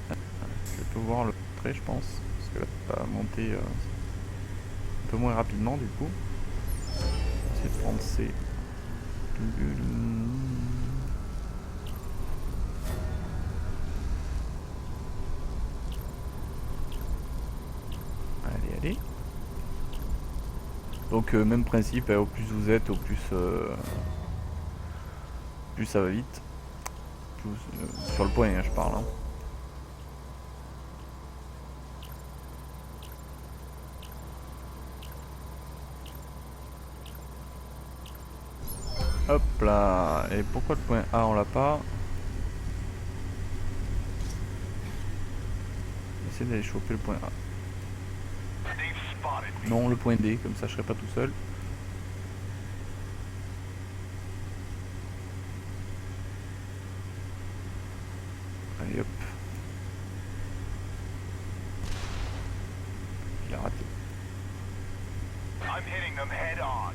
Je peux voir le trait, je pense. Parce que là, ça va monter un peu moins rapidement, du coup. C'est de prendre C. Allez, allez. Donc même principe, au plus vous êtes, au plus ça va vite. Sur le point, hein, je parle. Hein. Hop là. Et pourquoi le point A on l'a pas? Essayez d'aller choper le point A. They've spotted me. Non, le point D, comme ça je serai pas tout seul. Allez hop. Il a raté. I'm hitting them head on.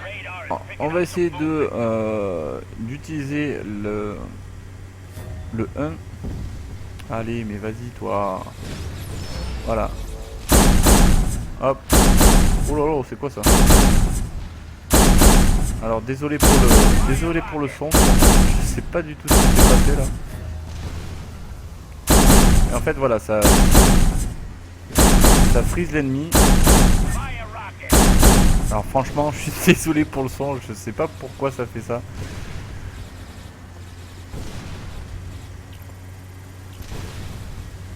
Radar is picking On va up essayer some de movement. d'utiliser le 1. Allez, mais vas-y toi. Voilà. Hop. Oh là là, c'est quoi ça? Alors désolé pour le son. Je sais pas du tout ce qui s'est passé là. Et en fait voilà, ça frise l'ennemi. Fire rocket. Alors franchement, je suis désolé pour le son, je sais pas pourquoi ça fait ça.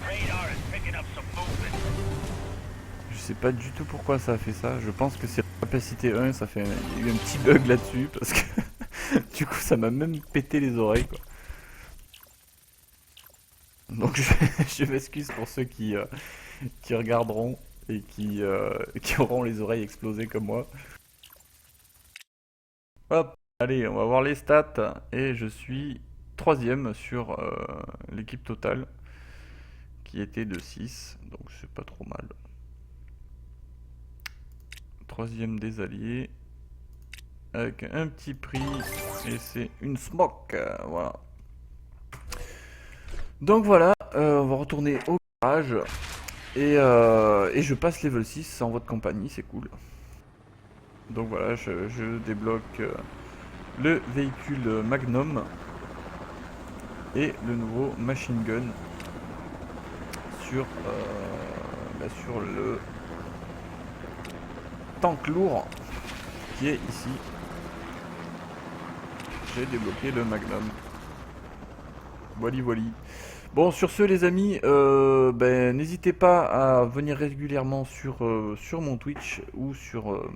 Radar is picking up some movement. Je sais pas du tout pourquoi ça a fait ça. Je pense que c'est la capacité 1, ça fait il y a eu un petit bug là-dessus parce que du coup ça m'a même pété les oreilles quoi. Donc je m'excuse pour ceux qui regarderont et qui auront les oreilles explosées comme moi. Hop, allez, on va voir les stats et je suis troisième sur l'équipe totale qui était de 6, donc c'est pas trop mal. Troisième des alliés avec un petit prix et c'est une smoke, voilà. Donc voilà, on va retourner au garage et je passe level 6 en votre compagnie, c'est cool. Donc voilà, je débloque le véhicule Magnum et le nouveau machine gun sur le tank lourd qui est ici. J'ai débloqué le Magnum. Voili. Bon, sur ce, les amis, n'hésitez pas à venir régulièrement sur mon Twitch ou sur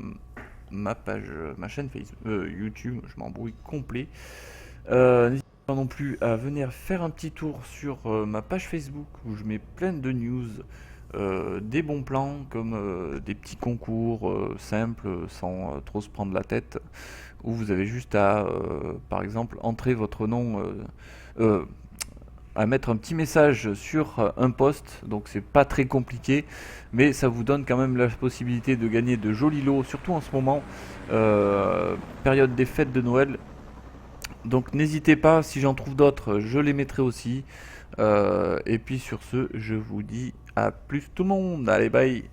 ma page, ma chaîne Facebook, YouTube. Je m'embrouille complet. N'hésitez pas non plus à venir faire un petit tour sur ma page Facebook où je mets plein de news, des bons plans comme des petits concours simples sans trop se prendre la tête, où vous avez juste à, par exemple, entrer votre nom. à mettre un petit message sur un post, donc c'est pas très compliqué, mais ça vous donne quand même la possibilité de gagner de jolis lots, surtout en ce moment, période des fêtes de Noël. Donc n'hésitez pas, si j'en trouve d'autres, je les mettrai aussi. Et puis sur ce, je vous dis à plus tout le monde. Allez, bye.